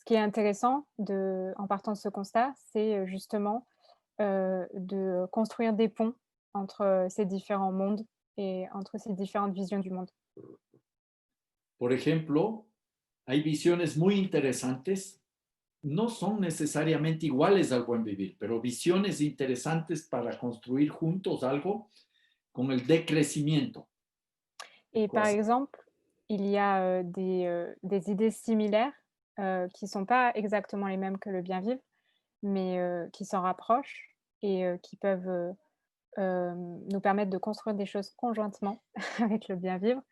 qui est intéressant en partant de ce constat, c'est justement, de construire des ponts entre ces différents mondes et entre ces différentes visions du monde. Por ejemplo, hay visiones muy interesantes, no son necesariamente iguales al buen vivir, pero visiones interesantes para construir juntos algo con el decrecimiento. Et par exemple, il y a des idées similaires qui sont pas exactement les mêmes que le bien vivre, mais qui s'en rapprochent et qui peuvent nous permettre de construire des choses conjointement avec le bien vivre.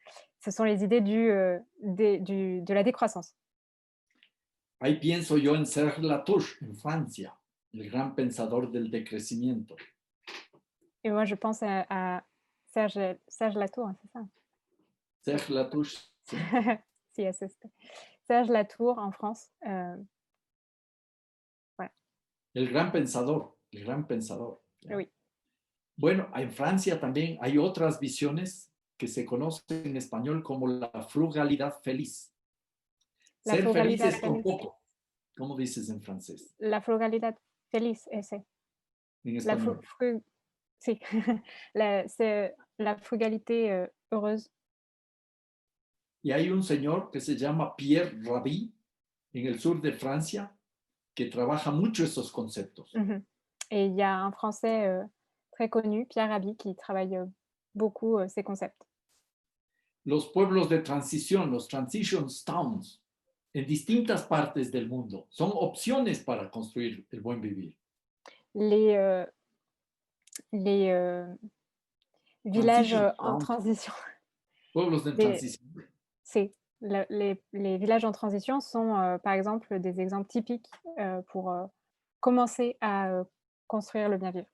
Ce sont les idées de la décroissance. Ahí pienso yo en Serge Latouche, en Francia, el gran pensador del decrecimiento. Et moi, je pense à Serge Latour, hein, c'est ça? Serge Latouche, ¿sí? Si, es este. Serge Latour en France, voilà. El gran pensador, el gran pensador. ¿Ya? Oui. Bueno, en Francia también hay otras visiones que se conocen en español como la frugalidad feliz. La Ser frugalidad felices con feliz. poco. ¿Cómo dices en francés? La frugalidad feliz, ese. En La fru español. fru Si, c'est la frugalité heureuse. Y hay un señor que se llama Pierre Rabhi en el sur de Francia que trabaja mucho esos conceptos. Mmh. Et il y a un Français très connu, Pierre Rabhi, qui travaille beaucoup ces concepts. Los pueblos de transición, los transition towns, en distintas partes del mundo, son opciones para construir el buen vivir. Les, les villages Transition en towns, transition, pueblos de des transición. c'est les villages en transition sont, par exemple, des exemples typiques pour commencer à construire le bien vivre.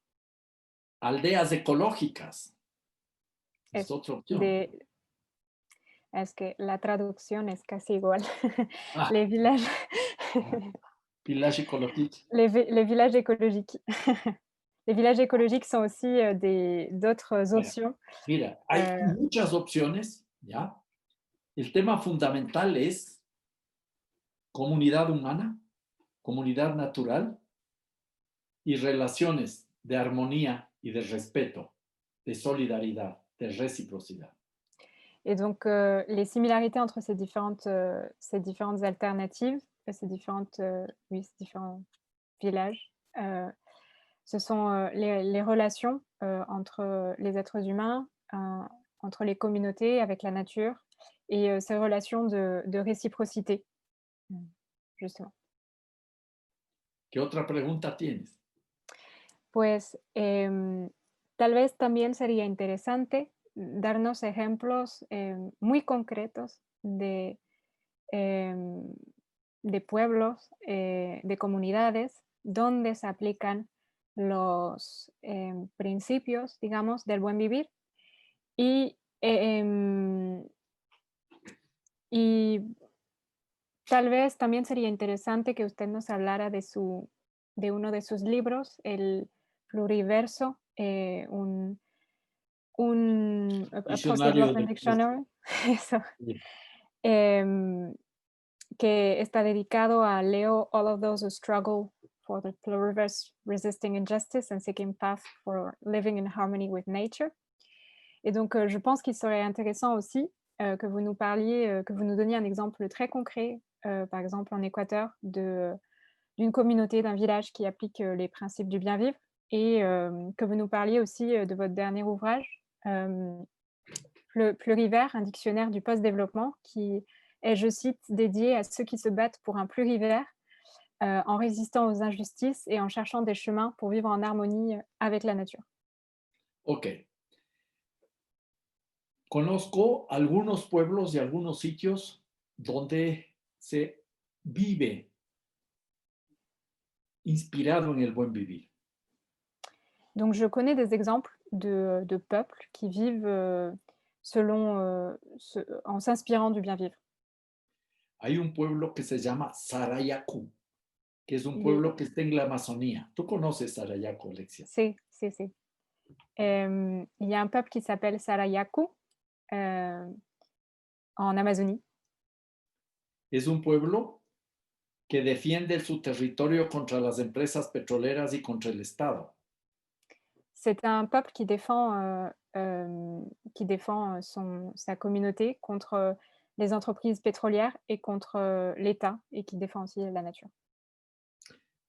Aldeas ecológicas, Es es otra opción. des Es que la traducción es casi igual. Ah, Les villages village écologique. les villages écologiques. Les villages écologiques sont aussi, des d'autres Bueno, options. mira, hay Heu, muchas opciones, ¿ya? El tema fundamental es comunidad humana, comunidad natural y relaciones de armonía y de respeto, de solidaridad, de reciprocidad. et donc les similarités entre ces différentes alternatives, oui, ces différents villages, ce sont, les relations, entre les êtres humains, entre les communautés, avec la nature et ces relations de réciprocité, justement. ¿Qué otra pregunta tienes? Pues, tal vez también sería interesante darnos ejemplos, muy concretos em, de pueblos, de comunidades donde se aplican los, principios, digamos, del buen vivir y, y Tal vez también sería interesante que usted nos hablara de uno de sus libros, el Pluriverso, a Diccionario Post-Development de... Dictionary, eso, Sí. em, que está dedicado a Leo, all of those who struggle for the pluriverse, resisting injustice and seeking path for living in harmony with nature. Et donc, je pense qu'il serait intéressant aussi que vous nous parliez, que vous nous donniez un exemple très concret, par exemple en Équateur, d'une communauté, d'un village qui applique les principes du bien vivre et que vous nous parliez aussi de votre dernier ouvrage, Plurivers, un dictionnaire du post-développement qui est, je cite, dédié à ceux qui se battent pour un plurivers en résistant aux injustices et en cherchant des chemins pour vivre en harmonie avec la nature. Ok. Conozco algunos pueblos y algunos sitios donde se vive inspirado en el buen vivir. Donc je connais des exemples de peuples qui vivent, selon, en s'inspirant du bien vivre. Hay un pueblo que se llama Sarayaku, que es un Il est pueblo que está en la Amazonía. ¿Tú conoces Sarayaku, Alexia? c'est. Il y a un peuple qui s'appelle Sarayaku, hem, en Amazonie. Es un pueblo que defiende su territorio contra las empresas petroleras y contra el Estado. C'est un peuple qui défend, sa communauté contre, les entreprises pétrolières et contre, l'État et qui défend aussi la nature.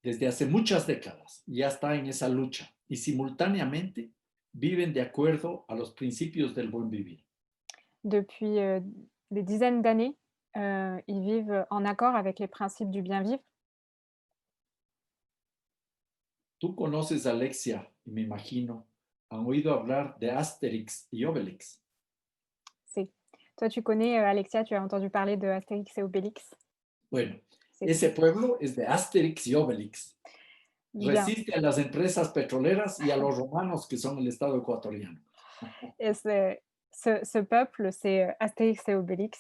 Desde hace muchas décadas ya está en esa lucha y simultáneamente viven de acuerdo a los principios del buen vivir. Depuis, des dizaines d'années, ils vivent en accord avec les principes du bien vivre. Tú conoces, Alexia, y me imagino, han oído hablar de Asterix y Obelix. C'est Toi, tu connais, Alexia, tu as entendu parler de Astérix et Obélix? Bueno, C'est ese pueblo es de Asterix y Obelix. bien. Resiste a las empresas petroleras y a los romanos que son el Estado ecuatoriano. Et ce peuple, c'est, Astérix et Obélix,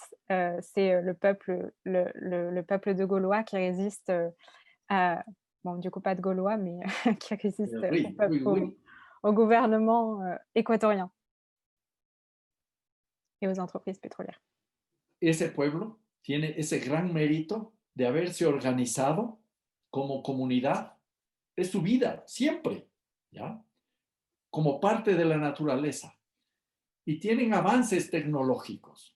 c'est, le peuple de Gaulois qui résiste, à bon, du coup, pas de Gaulois, mais qui résiste Oui, oui, oui. au gouvernement, équatorien et aux entreprises pétrolières. Ese pueblo tiene ese gran mérito de haberse organizado como comunidad de su vida, siempre, ¿ya? Como parte de la naturaleza. Y tienen avances tecnológicos.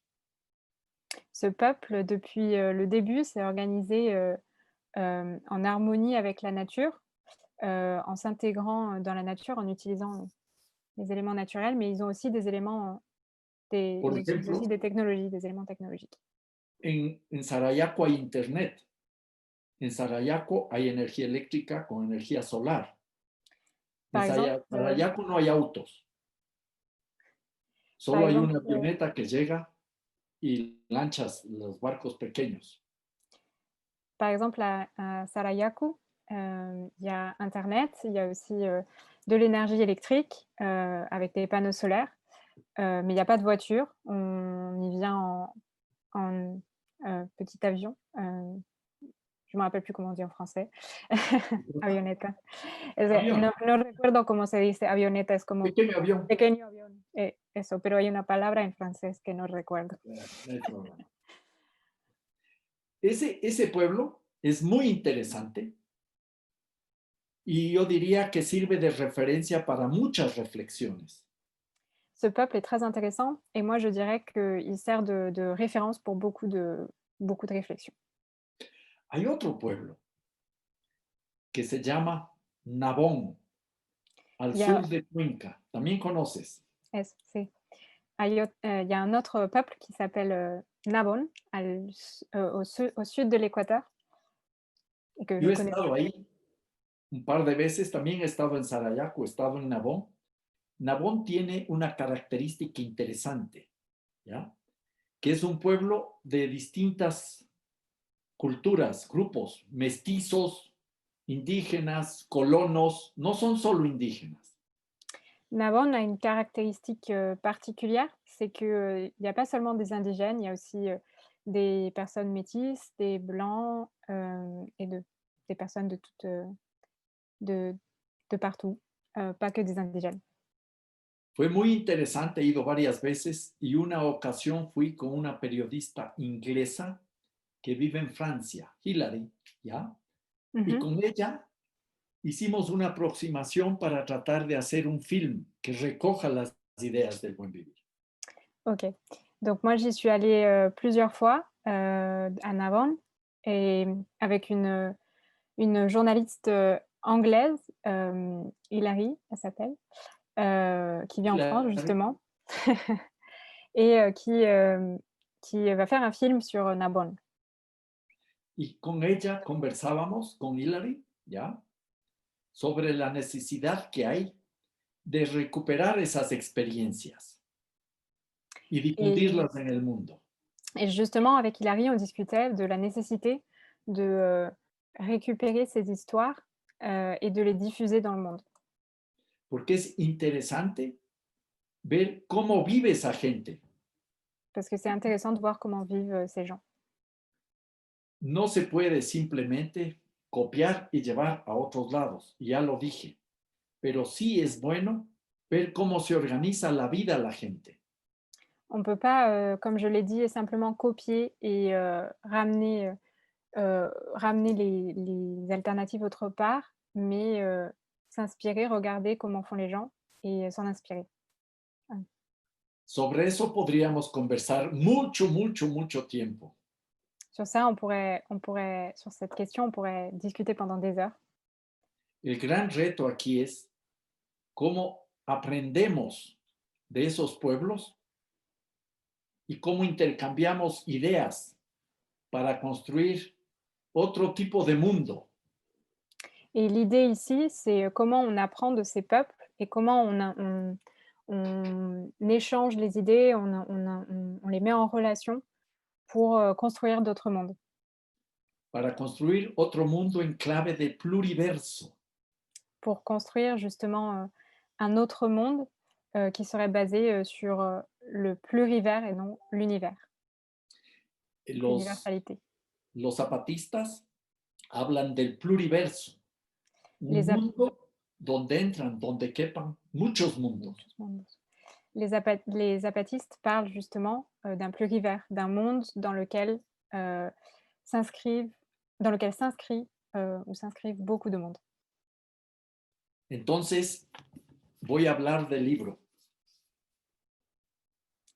Ce peuple, depuis, le début, s'est organisé, en harmonie avec la nature, en s'intégrant, dans la nature, en utilisant les éléments naturels, mais ils ont aussi des éléments, Por ils utilisent ejemplo, aussi des technologies, des éléments technologiques. en Sarayaco hay internet. En Sarayaco hay energía eléctrica con energía solar. En Par exemple, Sarayaco no hay autos. par Solo hay exemple, una avioneta que llega y lanchas los barcos pequeños. par exemple à Sarayaku, il y a internet, il y a aussi, de l'énergie électrique, avec des panneaux solaires, mais il y a pas de voiture. On y vient en, petit avion, je me rappelle plus comment on dit en français. Avioneta. Avión, No recuerdo cómo se dice avioneta, es como pequeño avión. pequeño avión, eso, pero hay una palabra en francés que no recuerdo. No hay problema. Ese pueblo es muy interesante y yo diría que sirve de referencia para muchas reflexiones. Ce peuple est très intéressant et moi je dirais qu'il sert de référence pour beaucoup de réflexions. Hay otro pueblo que se llama Nabón, al Il y a sur de Cuenca. ¿También conoces? es sí. Il y a un autre peuple qui s'appelle, Nabón, au sud de l'Équateur et que Yo je he connais estado ahí un par de veces, también he estado en Sarayaco, he estado en Nabón. Nabón tiene una característica interesante, ¿ya? Que es un pueblo de distintas culturas, grupos, mestizos, indígenas, colonos, no son solo indígenas. Navon a une caractéristique, particulière, c'est que, il y a pas seulement des indigènes, il y a aussi, des personnes métisses, des blancs, et des personnes de toutes, de de partout, pas que des indigènes. Fue muy interesante, he ido varias veces y una ocasión fui con una periodista inglesa que vive en Francia, Hilary, ¿ya? Y Mmh. con ella hicimos una aproximación para tratar de hacer un film que recoja las ideas del buen vivir. OK. Donc moi, j'y suis allée, plusieurs fois, à Narbonne et avec une journaliste, anglaise, Hilary, elle s'appelle, qui vient en France Hilary, justement et qui va faire un film sur, Narbonne. y con ella conversábamos, con Hilary, ¿ya? Sobre la necesidad que hay de recuperar esas experiencias y Et difundirlas en el mundo. justement avec Hilary, on discutait de la nécessité de, récupérer ces histoires, et de les diffuser dans le monde. Porque es interesante ver cómo vive esa gente. Parce que c'est intéressant de voir comment vivent, ces gens. No se puede simplemente copiar y llevar a otros lados, ya lo dije, pero sí es bueno ver cómo se organiza la vida la gente. On peut pas, comme je l'ai dit, simplement copier et ramener les alternatives autre part, mais s'inspirer, regarder comment font les gens et s'en inspirer. Ah. Sobre eso podríamos conversar mucho, mucho, mucho tiempo. Sur ça, on pourrait sur cette question, on pourrait discuter pendant des heures. El gran reto aquí es cómo aprendemos de esos pueblos y cómo intercambiamos ideas para construir otro tipo de mundo. Et l'idée ici, c'est, comment on apprend de ces peuples et comment on échange les idées, on les met en relation pour, construire d'autres mondes. Para construir otro mundo en clave de pluriverso. Pour construire justement, un autre monde, qui serait basé, sur, le plurivers et non l'univers, Los, l'universalité. los zapatistas hablan del pluriverso, un Les ap mundo donde entran, donde quepan muchos mundos. les apatistes parlent justement, d'un plurivers, d'un monde heu, s'inscrivent s'inscrit, ou s'inscrivent beaucoup de mondes. Entonces, voy a hablar del libro.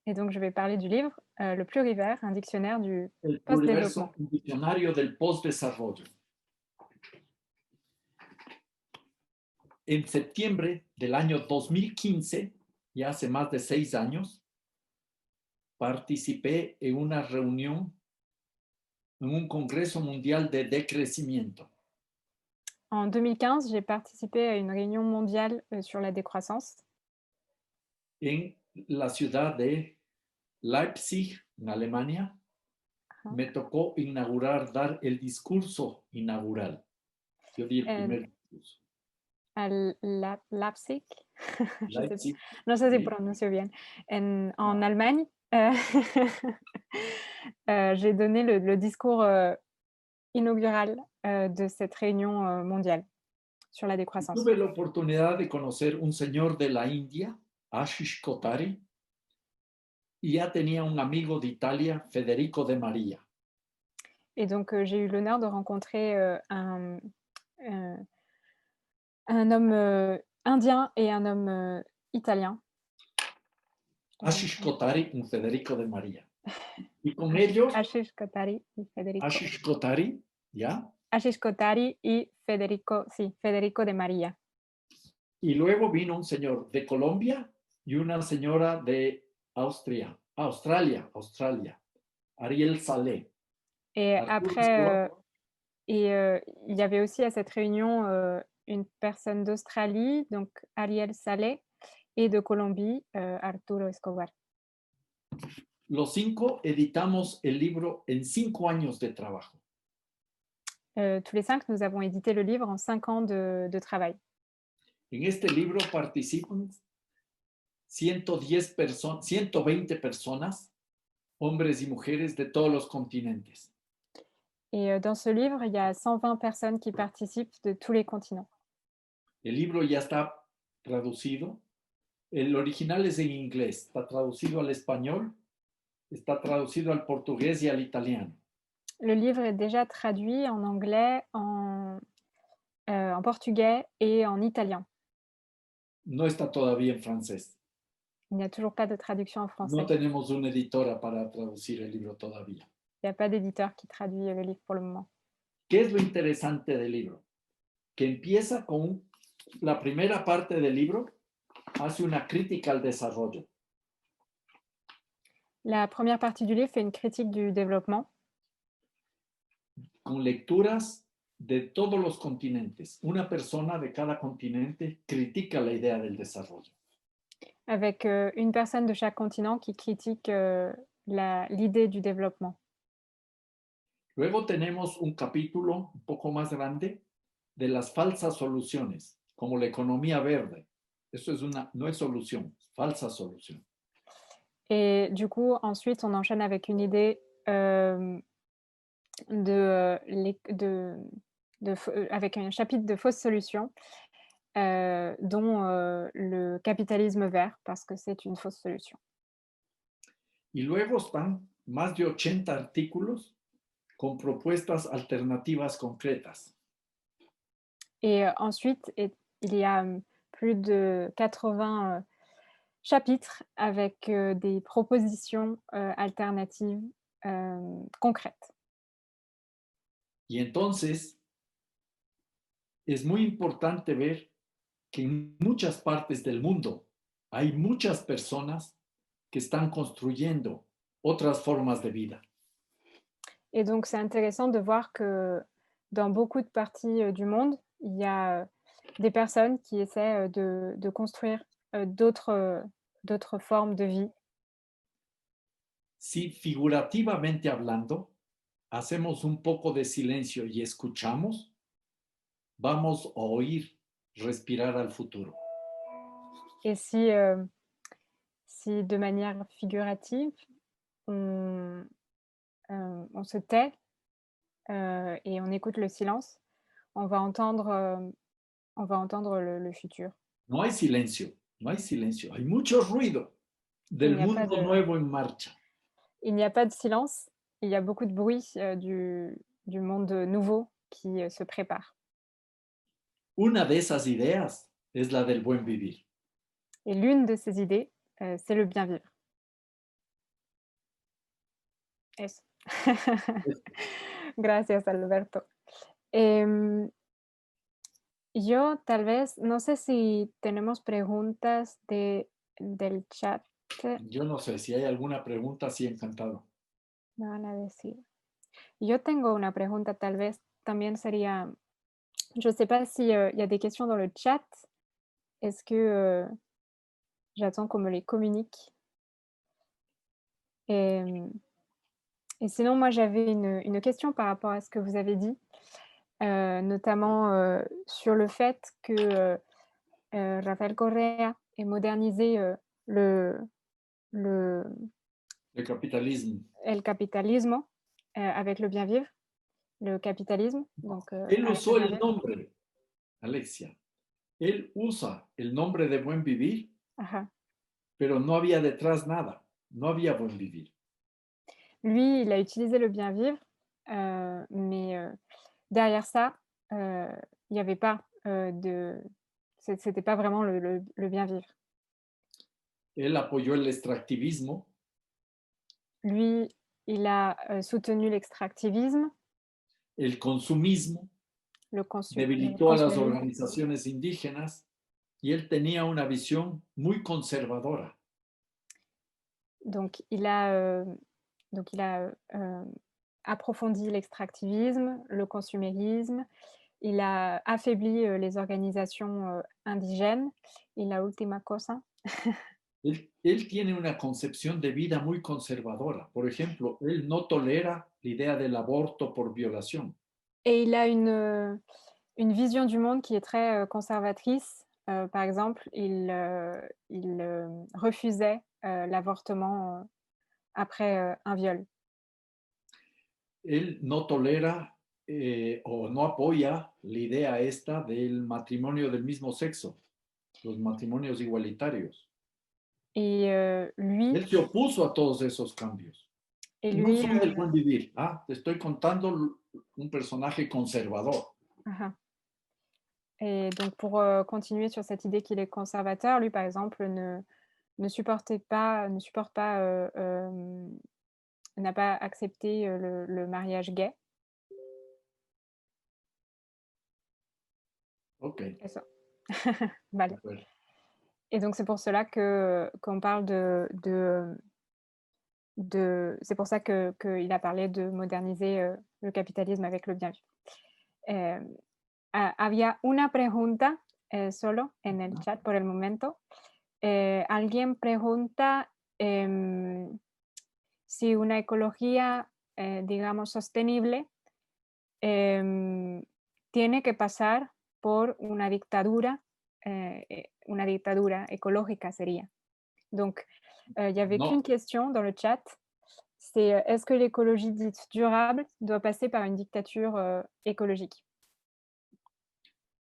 Et donc je vais parler du livre, Le Plurivers, un dictionnaire du El post-développement. pluriverso, un diccionario del postdesarrollo. En septiembre del año 2015, ya hace más de 6 años, participé en una reunión en un Congreso Mundial de Decrecimiento En 2015, j'ai participé à une réunion mondiale, sur la décroissance en la ciudad de Leipzig, en Alemania. hein, Me tocó dar el discurso inaugural. Yo di el hem, primer discurso. à Leipzig, je sais Leipzig, non sé si oui. prononcio bien, en Ah, Allemagne, j'ai donné le discours, inaugural, de cette réunion, mondiale sur la décroissance. tuve la oportunidad de conocer un señor de la India, Ashish Kotari, y ya tenía un amigo de Italia, Federico de María. Et donc j'ai eu l'honneur de rencontrer, heu, un homme, indien et un homme, italien. Donc Ashish Kotari y Federico de María. Y con ellos, Ashish Kotari y Federico. Ashish Kotari, ¿ya? Ashish Kotari y Federico, sí, Federico de María. Y luego vino un señor de Colombia y una señora de Australia, Ariel Saleh. Et Arturo après, Escobar, il y avait aussi à cette réunion, une personne d'Australie, donc Ariel Saleh, et de Colombie, Arturo Escobar. los 5 editamos el libro en 5 años de trabajo. Tous les 5, nous avons édité le livre en 5 ans de travail. En este libro participan 120 personas, hombres y mujeres de todos los continentes. Et dans ce livre, il y a 120 personnes qui participent de tous les continents. El libro ya está traducido. El original es en inglés, está traducido al español, está traducido al portugués y al italiano. Le livre est déjà traduit en anglais, en portugais et en italien. No está todavía en francés. Il n'y a toujours pas de traduction en No français. tenemos una editora para traducir el libro todavía. Il n'y a pas d'éditeur qui traduit le livre pour le moment. ¿Qué es lo interesante del libro? Que empieza con la primera parte del libro, hace una crítica al desarrollo. La première partie du livre fait une critique du développement Con lecturas de todos los continentes. Una persona de cada continente critica la idea del desarrollo. avec une personne de chaque continent qui critique l'idée du développement. Luego tenemos un capítulo un poco más grande de las falsas soluciones, como la economía verde. Eso no es solución, falsa solución. Et du coup, ensuite, on enchaîne avec une idée avec un chapitre de fausses solutions, dont le capitalisme vert, parce que c'est une fausse solution. Y luego están más de 80 artículos con propuestas alternativas concretas. Et ensuite, il y a plus de 80 chapitres avec des propositions alternatives concrètes. Y entonces es muy importante ver que en muchas partes del mundo hay muchas personas que están construyendo otras formas de vida. Et donc, c'est intéressant de voir que dans beaucoup de parties du monde, il y a des personnes qui essaient de construire d'autres formes de vie. Si figurativamente hablando, hacemos un poco de silencio y escuchamos, vamos a oír respirar al futuro. Et si de manière figurative, on se tait et on écoute le silence, on va entendre le futur. No hay silencio, no hay silencio, hay mucho ruido del mundo nuevo en marcha. Il n'y a pas de silence, il y a beaucoup de bruit du monde nouveau qui se prépare. Una de esas ideas es la del buen vivir. Et l'une de ces idées, c'est le bien vivre. Eso. Gracias, Alberto. Yo tal vez, no sé si tenemos preguntas del chat. Yo no sé si hay alguna pregunta, sí, encantado. Me van a decir. Yo tengo una pregunta, tal vez también sería, je ne sais pas s'il y a des questions dans le chat. Est-ce que j'attends qu'on me les communique? Et sinon, moi, j'avais une question par rapport à ce que vous avez dit, notamment sur le fait que Rafael Correa ait modernisé le capitalismo. El capitalismo avec le bien vivre, le capitalisme. Donc, él usó el nombre, Alexia. Él usa el nombre de buen vivir, Ajá. pero no había detrás nada, no había buen vivir. Lui, il a utilisé le bien vivre, mais derrière ça, il n'y avait pas c'était pas vraiment le bien vivre. Él apoyó el extractivismo. Lui, il a soutenu l'extractivisme. El consumismo. Debilitó a las organizaciones indígenas y él tenía una visión muy conservadora. Donc, il a approfondi l'extractivisme, le consumérisme. Il a affaibli les organisations indigènes. Y la última cosa. Él tiene una concepción de vida muy conservadora. Por ejemplo, él no tolera la idea del aborto por violación. Et il a une vision du monde qui est très conservatrice. Par exemple, il refusait l'avortement après un viol. Él no tolera o no apoya la idea esta del matrimonio del mismo sexo, los matrimonios igualitarios. Et lui, Él se opuso a todos esos cambios. et No lui son del buen vivir. Ah, te estoy contando un personaje conservador. uh-huh. Et donc pour continuer sur cette idée qu'il est conservateur, lui par exemple ne supporte pas n'a pas accepté le mariage gay. Ok. Eso. Vale. Bueno. Et donc c'est pour cela que qu'on parle c'est pour ça qu'il a parlé de moderniser le capitalisme avec le bien vivre. Había una pregunta solo en el chat por el momento. Alguien pregunta si una ecología, digamos, sostenible tiene que pasar por una dictadura écologique sería. Donc, il n'y avait No, qu'une question dans le chat, c'est est-ce que l'écologie dite durable doit passer par une dictature écologique?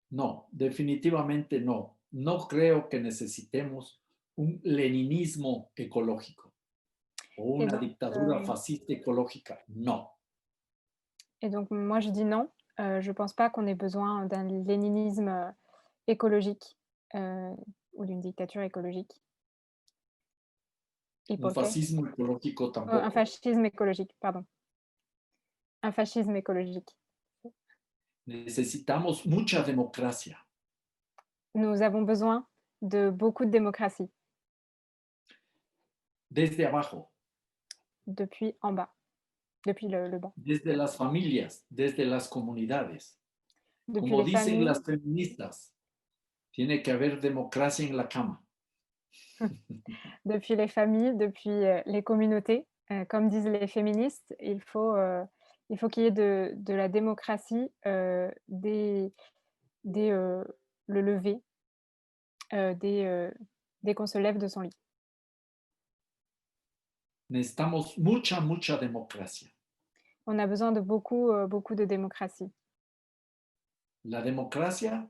no, definitivamente no. No creo que necesitemos un leninismo ecológico o Et una donc, dictadura fascista ecológica. No. moi je dis non, je pense pas qu'on ait besoin d'un léninisme écologique ou d'une dictature écologique. Et Un por qué? fascismo ecológico Un tampoco. fascisme écologique, pardon. Un fascisme écologique. Necesitamos mucha democracia. Nous avons besoin de beaucoup de démocratie Desde abajo, depuis en bas, depuis le bas, desde las familias, desde las comunidades. depuis Como les dicen familles, las feministas, tiene que haber democracia en la cama. depuis les familles, depuis les communautés. Comme disent les féministes, il faut qu'il y ait de la démocratie dès le lever, dès qu'on se lève de son lit. Necesitamos mucha, mucha democracia. On a besoin de beaucoup de démocratie. La democracia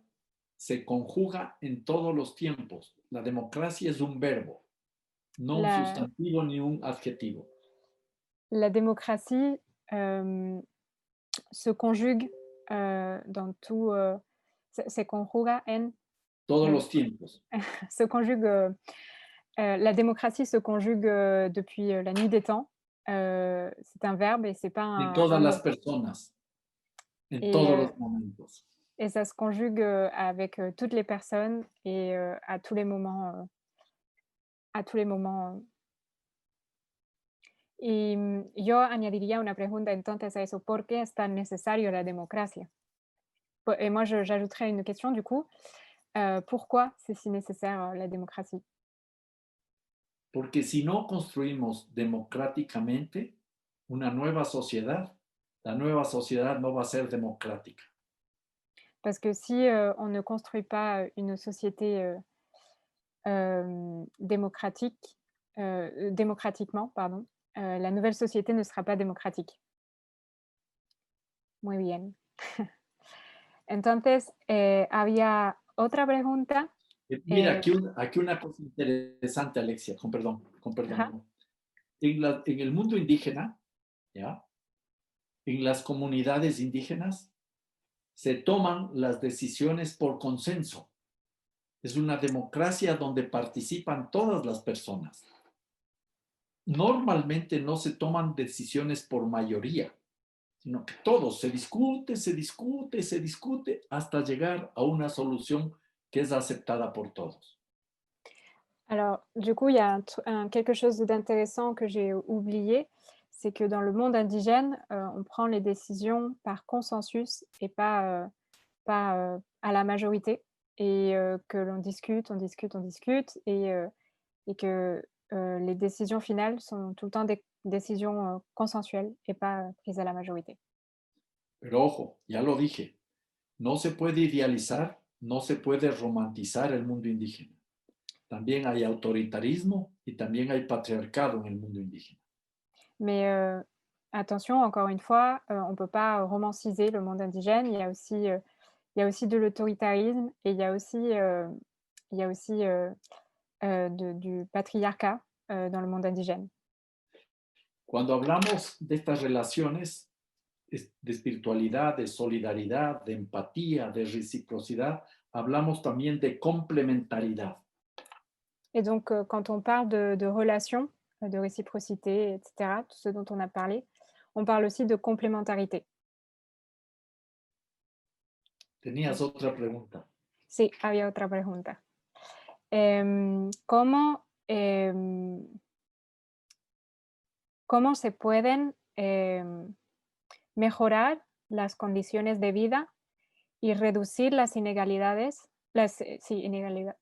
se conjuga en todos los tiempos. La democracia es un verbo, no un La, sustantivo ni un adjetivo. la démocratie se conjugue dans tout, se conjuga en, Todos no, los tiempos. se conjugue, la démocratie se conjugue depuis la nuit des temps. C'est un verbe et c'est pas En un todas las mot. personas, en Et, todos los momentos. et ça se conjugue avec toutes les personnes et à tous les moments. À tous les moments. Y yo añadiría una pregunta entonces a eso. ¿Por qué es tan necesario la democracia? Et moi, j'ajouterais une question du coup. Pourquoi c'est si nécessaire la démocratie? Porque si no construimos democráticamente una nueva sociedad, la nueva sociedad no va a ser democrática. Parce que si on ne construit pas une société démocratique, démocratiquement, pardon, la nouvelle société ne sera pas démocratique. Muy bien. Entonces, había otra pregunta. Mira, aquí una cosa interesante, Alexia, con perdón, con Ajá. perdón. En el mundo indígena, ¿ya? En las comunidades indígenas, se toman las decisiones por consenso. Es una democracia donde participan todas las personas. Normalmente no se toman decisiones por mayoría, sino que todo se discute, se discute, se discute hasta llegar a una solución que es aceptada por todos. Alors, du coup, il y a quelque chose d'intéressant que j'ai oublié, c'est que dans le monde indigène, on prend les décisions par consensus et pas à la majorité et que l'on discute, on discute, on discute et que les décisions finales sont tout le temps des décisions consensuelles et pas prises à la majorité. Pero ojo, ya lo dije, no se puede idealizar, no se puede romantizar el mundo indígena. También hay autoritarismo y también hay patriarcado en el mundo indígena. Mais attention, encore une fois, on ne peut pas romanciser le monde indigène. Il y a aussi de l'autoritarisme et il y a aussi du patriarcat dans le monde indigène. Cuando hablamos de estas relaciones de espiritualidad, de solidaridad, de empatía, de reciprocidad, hablamos también de complementariedad. Et donc, quand on parle de relations, de réciprocité, et cetera, tout ce dont on a parlé, on parle aussi de complémentarité. Tenías otra pregunta. Sí, había otra pregunta. ¿Cómo, cómo se pueden mejorar las condiciones de vida y reducir las inegalidades, sí,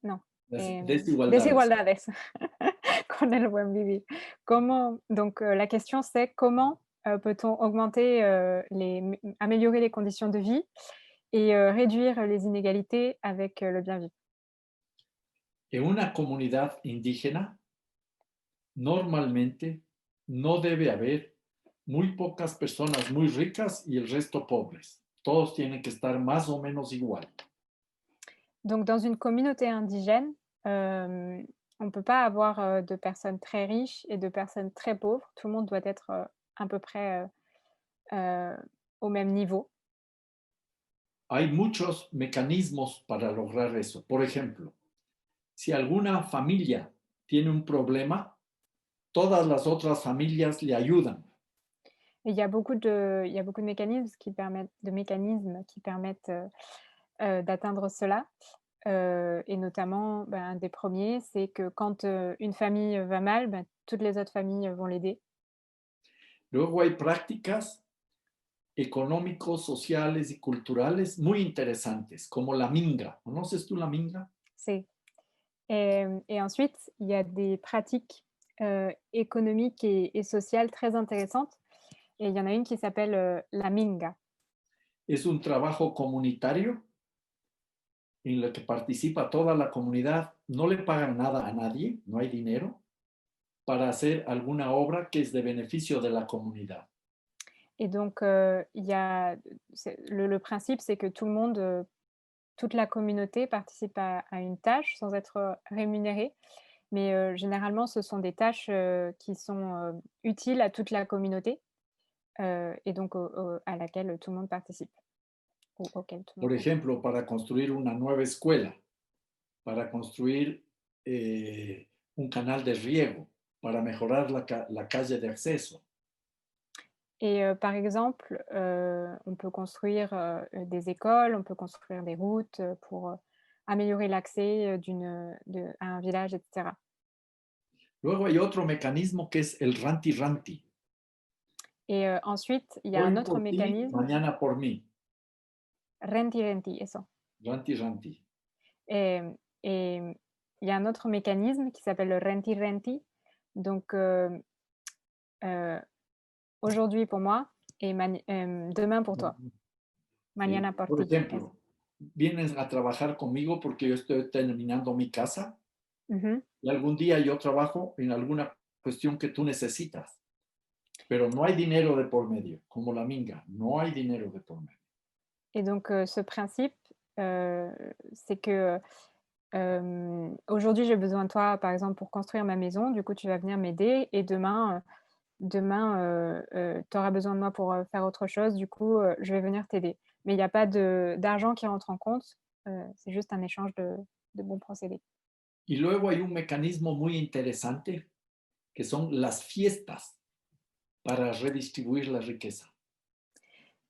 no, Las desigualdades. desigualdades con el buen vivir. Comment, donc la question c'est comment peut-on augmenter, améliorer les conditions de vie et réduire les inégalités avec le bien vivre? En una comunidad indígena, normalmente no debe haber muy pocas personas muy ricas y el resto pobres. Todos tienen que estar más o menos igual. Donc dans une communauté indigène, on ne peut pas avoir, de personnes très riches et de personnes très pauvres. Tout le monde doit être, à peu près, au même niveau. Hay muchos mecanismos para lograr eso. Por ejemplo, si alguna familia tiene un problema, todas las otras familias le ayudan. Et il y a beaucoup de mécanismes qui permettent, d'atteindre cela. Et notamment, ben, un des premiers, c'est que quand, une famille va mal, ben, toutes les autres familles vont l'aider. Luego hay prácticas económicos, sociales y culturales muy interesantes, como la minga. ¿Conoces tú la minga? C'est et ensuite, il y a des pratiques, économiques et sociales très intéressantes et il y en a une qui s'appelle, la minga. Es un trabajo comunitario en el que participa toda la comunidad. No le pagan nada a nadie, no hay dinero, para hacer alguna obra que es de beneficio de la comunidad. Et donc, il y a le principe, c'est que tout le monde, toute la communauté participe à une tâche sans être, rémunéré. Mais, généralement, ce sont des tâches, qui sont, utiles à toute la communauté, et donc à laquelle tout le monde participe, ou auquel tout le monde Por participe. ejemplo, para construir una nueva escuela, para construir un canal de riego, para mejorar la calle de acceso. Et par exemple, on peut construire, des écoles, on peut construire des routes, pour, améliorer l'accès, à un village, et cetera. Luego hay otro mecanismo que es el ranti-ranti. Et ensuite, il y a Hoy un autre por ti, mécanisme, mañana por mí. renti renti, eso. Ranti-ranti. Et il y a un autre mécanisme qui s'appelle le renti renti. Donc, aujourd'hui pour moi et demain pour toi. Sí. Mañana por Por ti, eso. ejemplo, vienes a trabajar conmigo porque yo estoy terminando mi casa Mmh. y algún día yo trabajo en alguna cuestión que tú necesitas, pero no hay dinero de por medio, como la minga, no hay dinero de por medio. Et donc, ce principe, c'est que, aujourd'hui j'ai besoin de toi, par exemple, pour construire ma maison. Du coup, tu vas venir m'aider et demain, tu auras besoin de moi pour, faire autre chose. Du coup, je vais venir t'aider. Mais il y a pas d'argent qui rentre en compte, c'est juste un échange de bons procédés. Y luego hay un mecanismo muy interesante que son las fiestas para redistribuir la riqueza.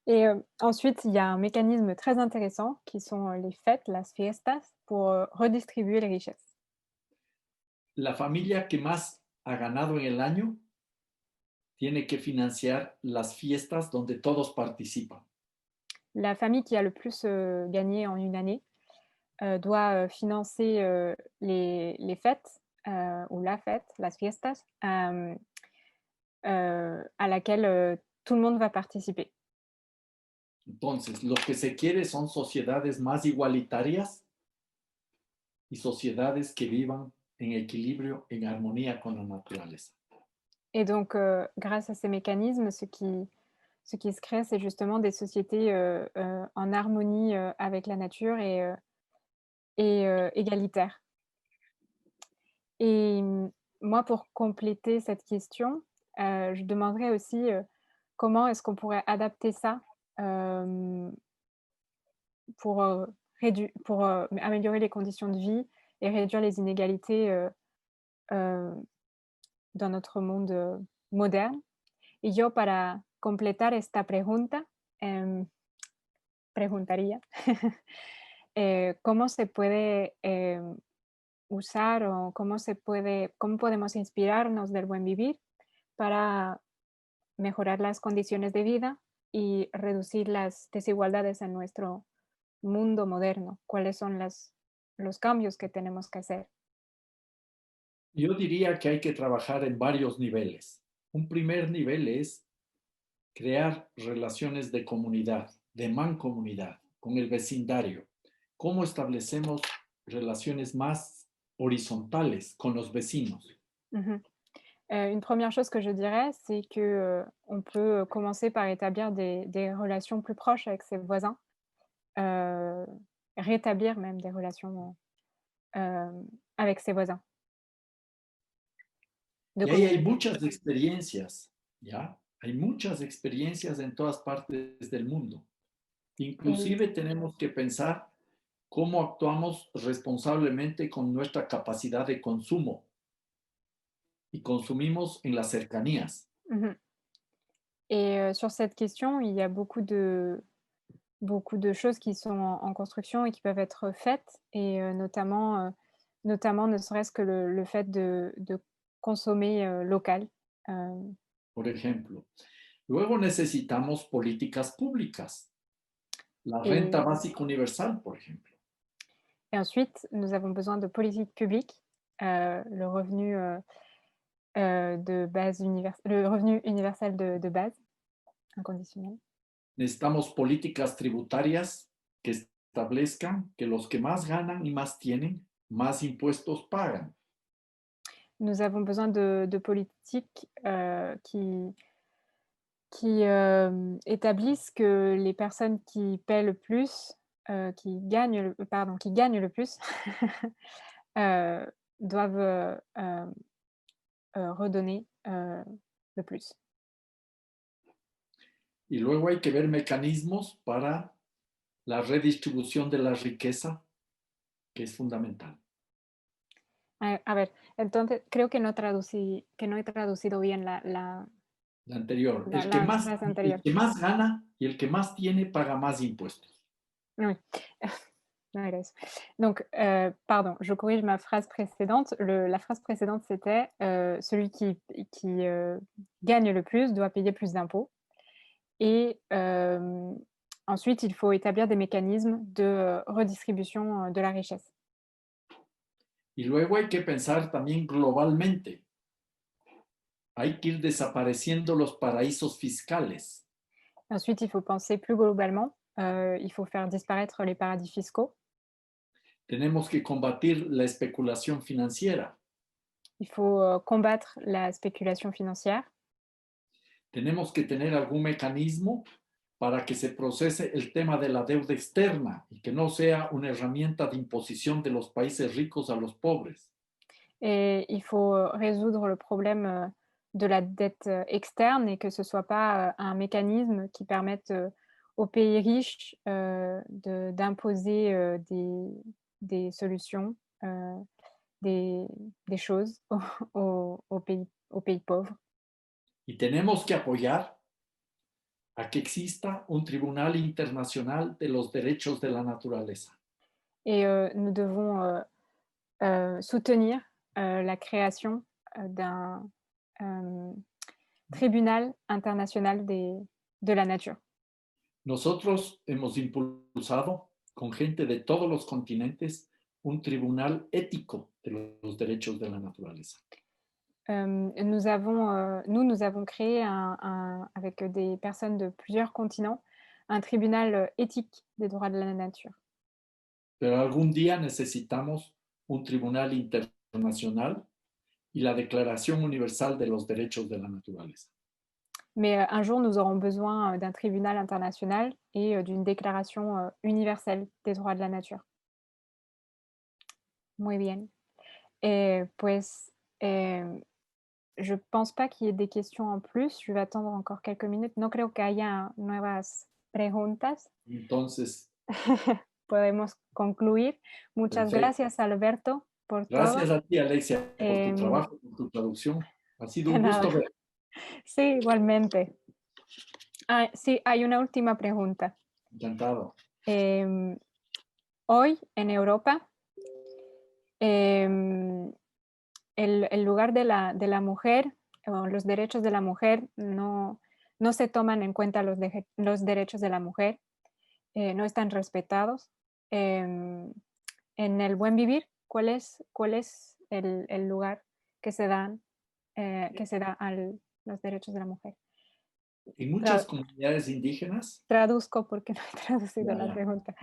Et ensuite, il y a un mécanisme très intéressant qui sont, les fêtes, las fiestas, pour, redistribuer les richesses. La familia que más ha ganado en el año tiene que financiar las fiestas donde todos participan. La famille qui a le plus, gagné en une année, doit, financer, les fêtes, ou la fête, las fiestas, à laquelle, tout le monde va participer. Entonces, lo que se quiere son sociedades más igualitarias y sociedades que vivan en equilibrio, en armonía con la naturaleza. Et donc, grâce à ces mécanismes, ce qui se crée, c'est justement des sociétés, en harmonie, avec la nature et égalitaires. Et moi, pour compléter cette question, je demanderais aussi, comment est-ce qu'on pourrait adapter ça, hem, pour améliorer les conditions de vie et réduire les inégalités, heu, dans notre monde, moderne. Y yo, para completar esta pregunta, preguntaría, ¿cómo se puede, usar o cómo podemos inspirarnos del buen vivir para mejorar las condiciones de vida y reducir las desigualdades en nuestro mundo moderno? ¿Cuáles son los cambios que tenemos que hacer? Yo diría que hay que trabajar en varios niveles. Un primer nivel es crear relaciones de comunidad, de mancomunidad, con el vecindario. ¿Cómo establecemos relaciones más horizontales con los vecinos? Mmh. Une première chose que je dirais, c'est que, on peut commencer par établir des relations plus proches avec ses voisins, heu, rétablir même des relations, avec ses voisins de Y ahí hay communauté. muchas experiencias, ¿ya? Hay muchas experiencias en todas partes del mundo. Et Inclusive tenemos que pensar cómo actuamos responsablemente con nuestra capacidad de consumo y consumimos en las cercanías. mmh et sur cette question, il y a beaucoup de choses qui sont en construction et qui peuvent être faites et notamment ne serait-ce que le fait de consommer, local. Hem Por ejemplo. Luego necesitamos políticas públicas, la renta et básica universal, por ejemplo. et ensuite, nous avons besoin de politiques publiques, le revenu, le revenu universel de base, inconditionnel. Necesitamos políticas tributarias que establezcan que los que más ganan y más tienen, más impuestos pagan. Nous avons besoin de politiques, qui, établissent que les personnes qui paient le plus, qui gagnent le plus, heu, doivent, redonner, le plus. Y luego hay que ver mecanismos para la redistribución de la riqueza, que es fundamental. A ver, entonces creo que no he traducido bien La anterior, la frase el anterior. que más gana y el que más tiene paga más impuestos. Oui. No era eso. Donc, pardon, je corrige ma phrase précédente. La phrase précédente, c'était, celui qui gagne le plus doit payer plus d'impôts et ensuite il faut établir des mécanismes de, redistribution, de la richesse. Y luego hay que pensar también globalmente. Hay que ir desapareciendo los paraísos fiscales. Ensuite, il faut penser plus globalement, il faut faire disparaître les paradis fiscaux. Tenemos que combatir la especulación financiera. Il faut, combattre la spéculation financière. Tenemos que tener algún mecanismo para que se procese el tema de la deuda externa y que no sea una herramienta de imposición de los países ricos a los pobres. Et il faut, résoudre le problème, de la dette, externe et que ce soit pas, un mécanisme qui permette, aux pays riches, d'imposer, des solutions, des des choses aux pays pauvres. Y tenemos que apoyar a que exista un tribunal internacional de los derechos de la naturaleza. Et nous devons, soutenir, la création, d'un, hem, tribunal international de la nature. Nosotros hemos impulsado con gente de todos los continentes un tribunal ético de los derechos de la naturaleza. Nous avons créé avec des personnes de plusieurs continents, un tribunal, éthique des droits de la nature. Pero algún día necesitamos un tribunal internacional y la Declaración Universal de los Derechos de la Naturaleza. Mais un jour, nous aurons besoin d'un tribunal international et d'une déclaration universelle des droits de la nature. Muy bien. Pues, je pense pas qu'il y ait des questions en plus. Je vais attendre encore quelques minutes. No creo que haya nuevas preguntas. Entonces, Podemos concluir. Muchas perfecto. gracias, Alberto, por Gracias todo. a ti, Alexia, por tu Em, trabajo, por tu traducción. Ha sido de un nada. gusto ver. Sí, igualmente. Ah, sí, hay una última pregunta. Encantado. Em, Hoy en Europa, em, el lugar de la mujer o los derechos de la mujer no se toman en cuenta los derechos de la mujer, no están respetados. Em, en el buen vivir, cuál es el lugar que que se da a los derechos de la mujer? En muchas comunidades indígenas, Traduzco porque no he traducido ya, la ya. pregunta.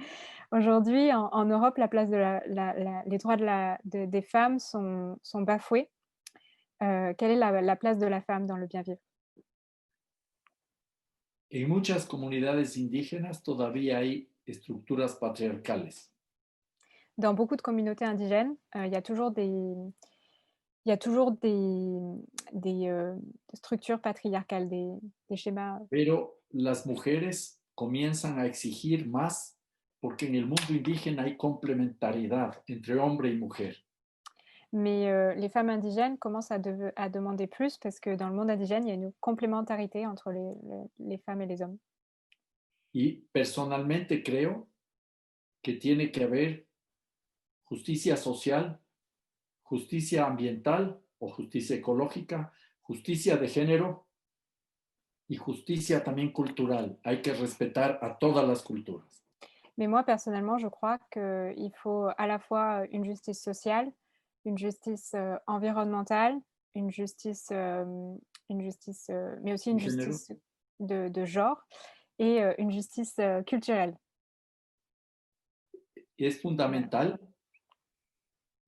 Aujourd'hui, en Europe, la place de les droits des femmes sont bafoués. Quelle est la place de la femme dans le bien vivre? En muchas comunidades indígenas todavía hay estructuras patriarcales. Dans beaucoup de communautés indigènes, il y a toujours des structures patriarcales, des schémas. Pero las mujeres comienzan a exigir más porque en el mundo indígena hay complementariedad entre hombre y mujer. Mais les femmes indigènes commencent à demander plus parce que dans le monde indigène, il y a une complémentarité entre les femmes et les hommes. Y personalmente creo que tiene que haber justicia social, justicia ambiental o justicia ecológica, justicia de género y justicia también cultural. Hay que respetar a todas las culturas. Mais moi, personnellement, je crois qu'il faut à la fois une justice sociale, une justice environnementale, une justice, mais aussi De une género. justice de genre et une justice culturelle. Es Voilà. fundamental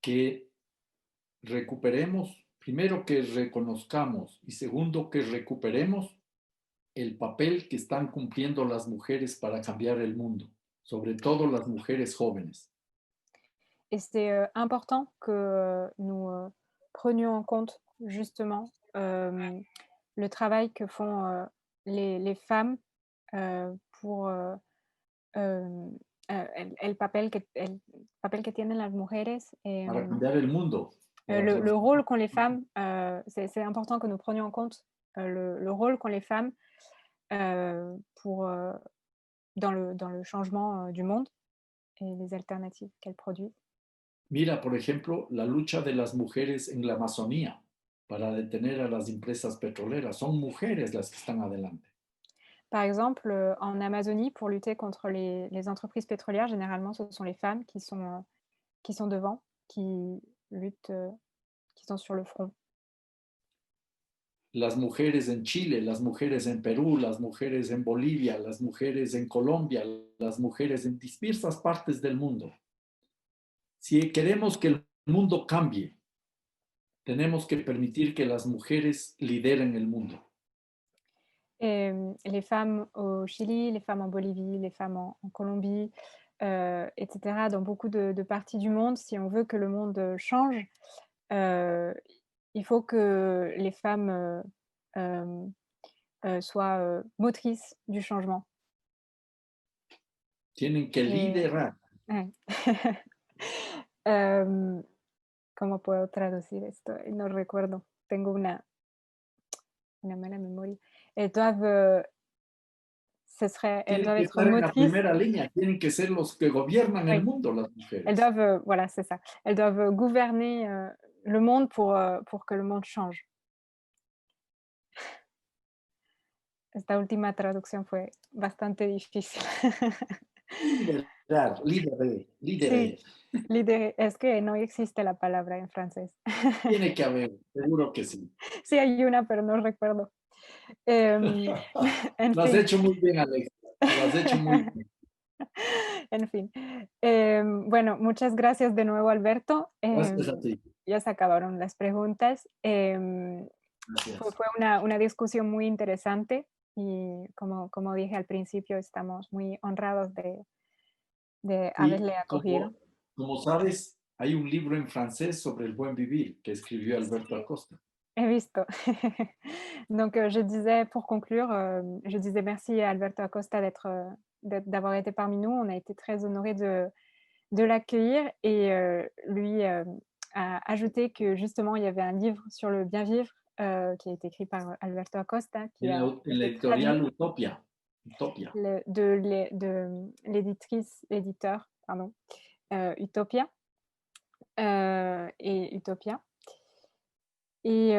que recuperemos, primero que reconozcamos y segundo que recuperemos el papel que están cumpliendo las mujeres para cambiar el mundo, sobre todo las mujeres jóvenes. Et c'est important que nous prenions en compte justement le travail que font les femmes pour el papel que tienen las mujeres. Para cambiar el mundo, para Le transformar. rôle qu'ont les femmes, c'est important que nous prenions en compte le rôle qu'ont les femmes pour, dans le changement du monde et les alternatives qu'elles produisent. Mira, por ejemplo, la lucha de las mujeres en la Amazonía para detener a las empresas petroleras. Son mujeres las que están adelante. Par exemple, en Amazonie, pour lutter contre les entreprises pétrolières, généralement, ce sont les femmes qui sont devant, qui luttent, qui sont sur le front. Las mujeres en Chile, las mujeres en Perú, las mujeres en Bolivia, las mujeres en Colombia, las mujeres en dispersas partes del mundo. Si queremos que el mundo cambie, tenemos que permitir que las mujeres lideren el mundo. Les femmes au Chili, les femmes en Bolivie, les femmes en Colombie, et cetera, dans beaucoup de parties du monde, si on veut que le monde change, heu, il faut que les femmes, soient, motrices du changement. Tienen que Et liderar. ouais. Hem, ¿Cómo puedo traducir esto? No recuerdo. Tengo una mala memoria. Elles doivent, elles Tienen doivent que être estar en la motrices. primera línea, tienen que ser los que gobiernan el Oui, mundo, las elles mujeres. doivent, voilà, c'est ça. Elles doivent gouverner, le monde pour que le monde change. Esta última traducción fue bastante difícil. Liderar, lideré, lideré. Sí, lidéré. Es que no existe la palabra en francés. Tiene que haber, seguro que sí. Sí hay una, pero no recuerdo. Em, en Lo has fin. hecho muy bien, Alex. Lo has hecho muy bien. En fin. Bueno, muchas gracias de nuevo, Alberto. Gracias a ti. Ya se acabaron las preguntas. Gracias. Fue una discusión muy interesante y como dije al principio, estamos muy honrados de Y haberle acogido. como sabes, hay un libro en francés sobre el buen vivir que escribió Alberto Sí, Acosta. he visto. Donc, je disais pour conclure, je disais merci à Alberto Acosta d'avoir été parmi nous. On a été très honorés de l'accueillir et lui, a ajouté que justement il y avait un livre sur le bien vivre, qui a été écrit par Alberto Acosta, qui a En la été traduit editorial Utopia. Utopia. de l'éditeur, pardon, Utopia, et Utopia. Et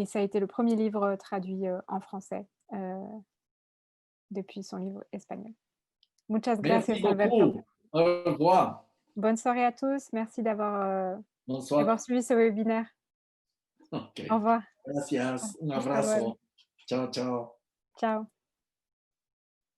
ça a été le premier livre traduit, en français, depuis son livre espagnol. Muchas Merci gracias, Alberto. beaucoup. Au revoir. Bonne soirée à tous. Merci d'avoir Bonsoir. suivi ce webinaire. Ok. Au revoir. Gracias. Un Hasta luego. abrazo. Chao, chao. Ciao.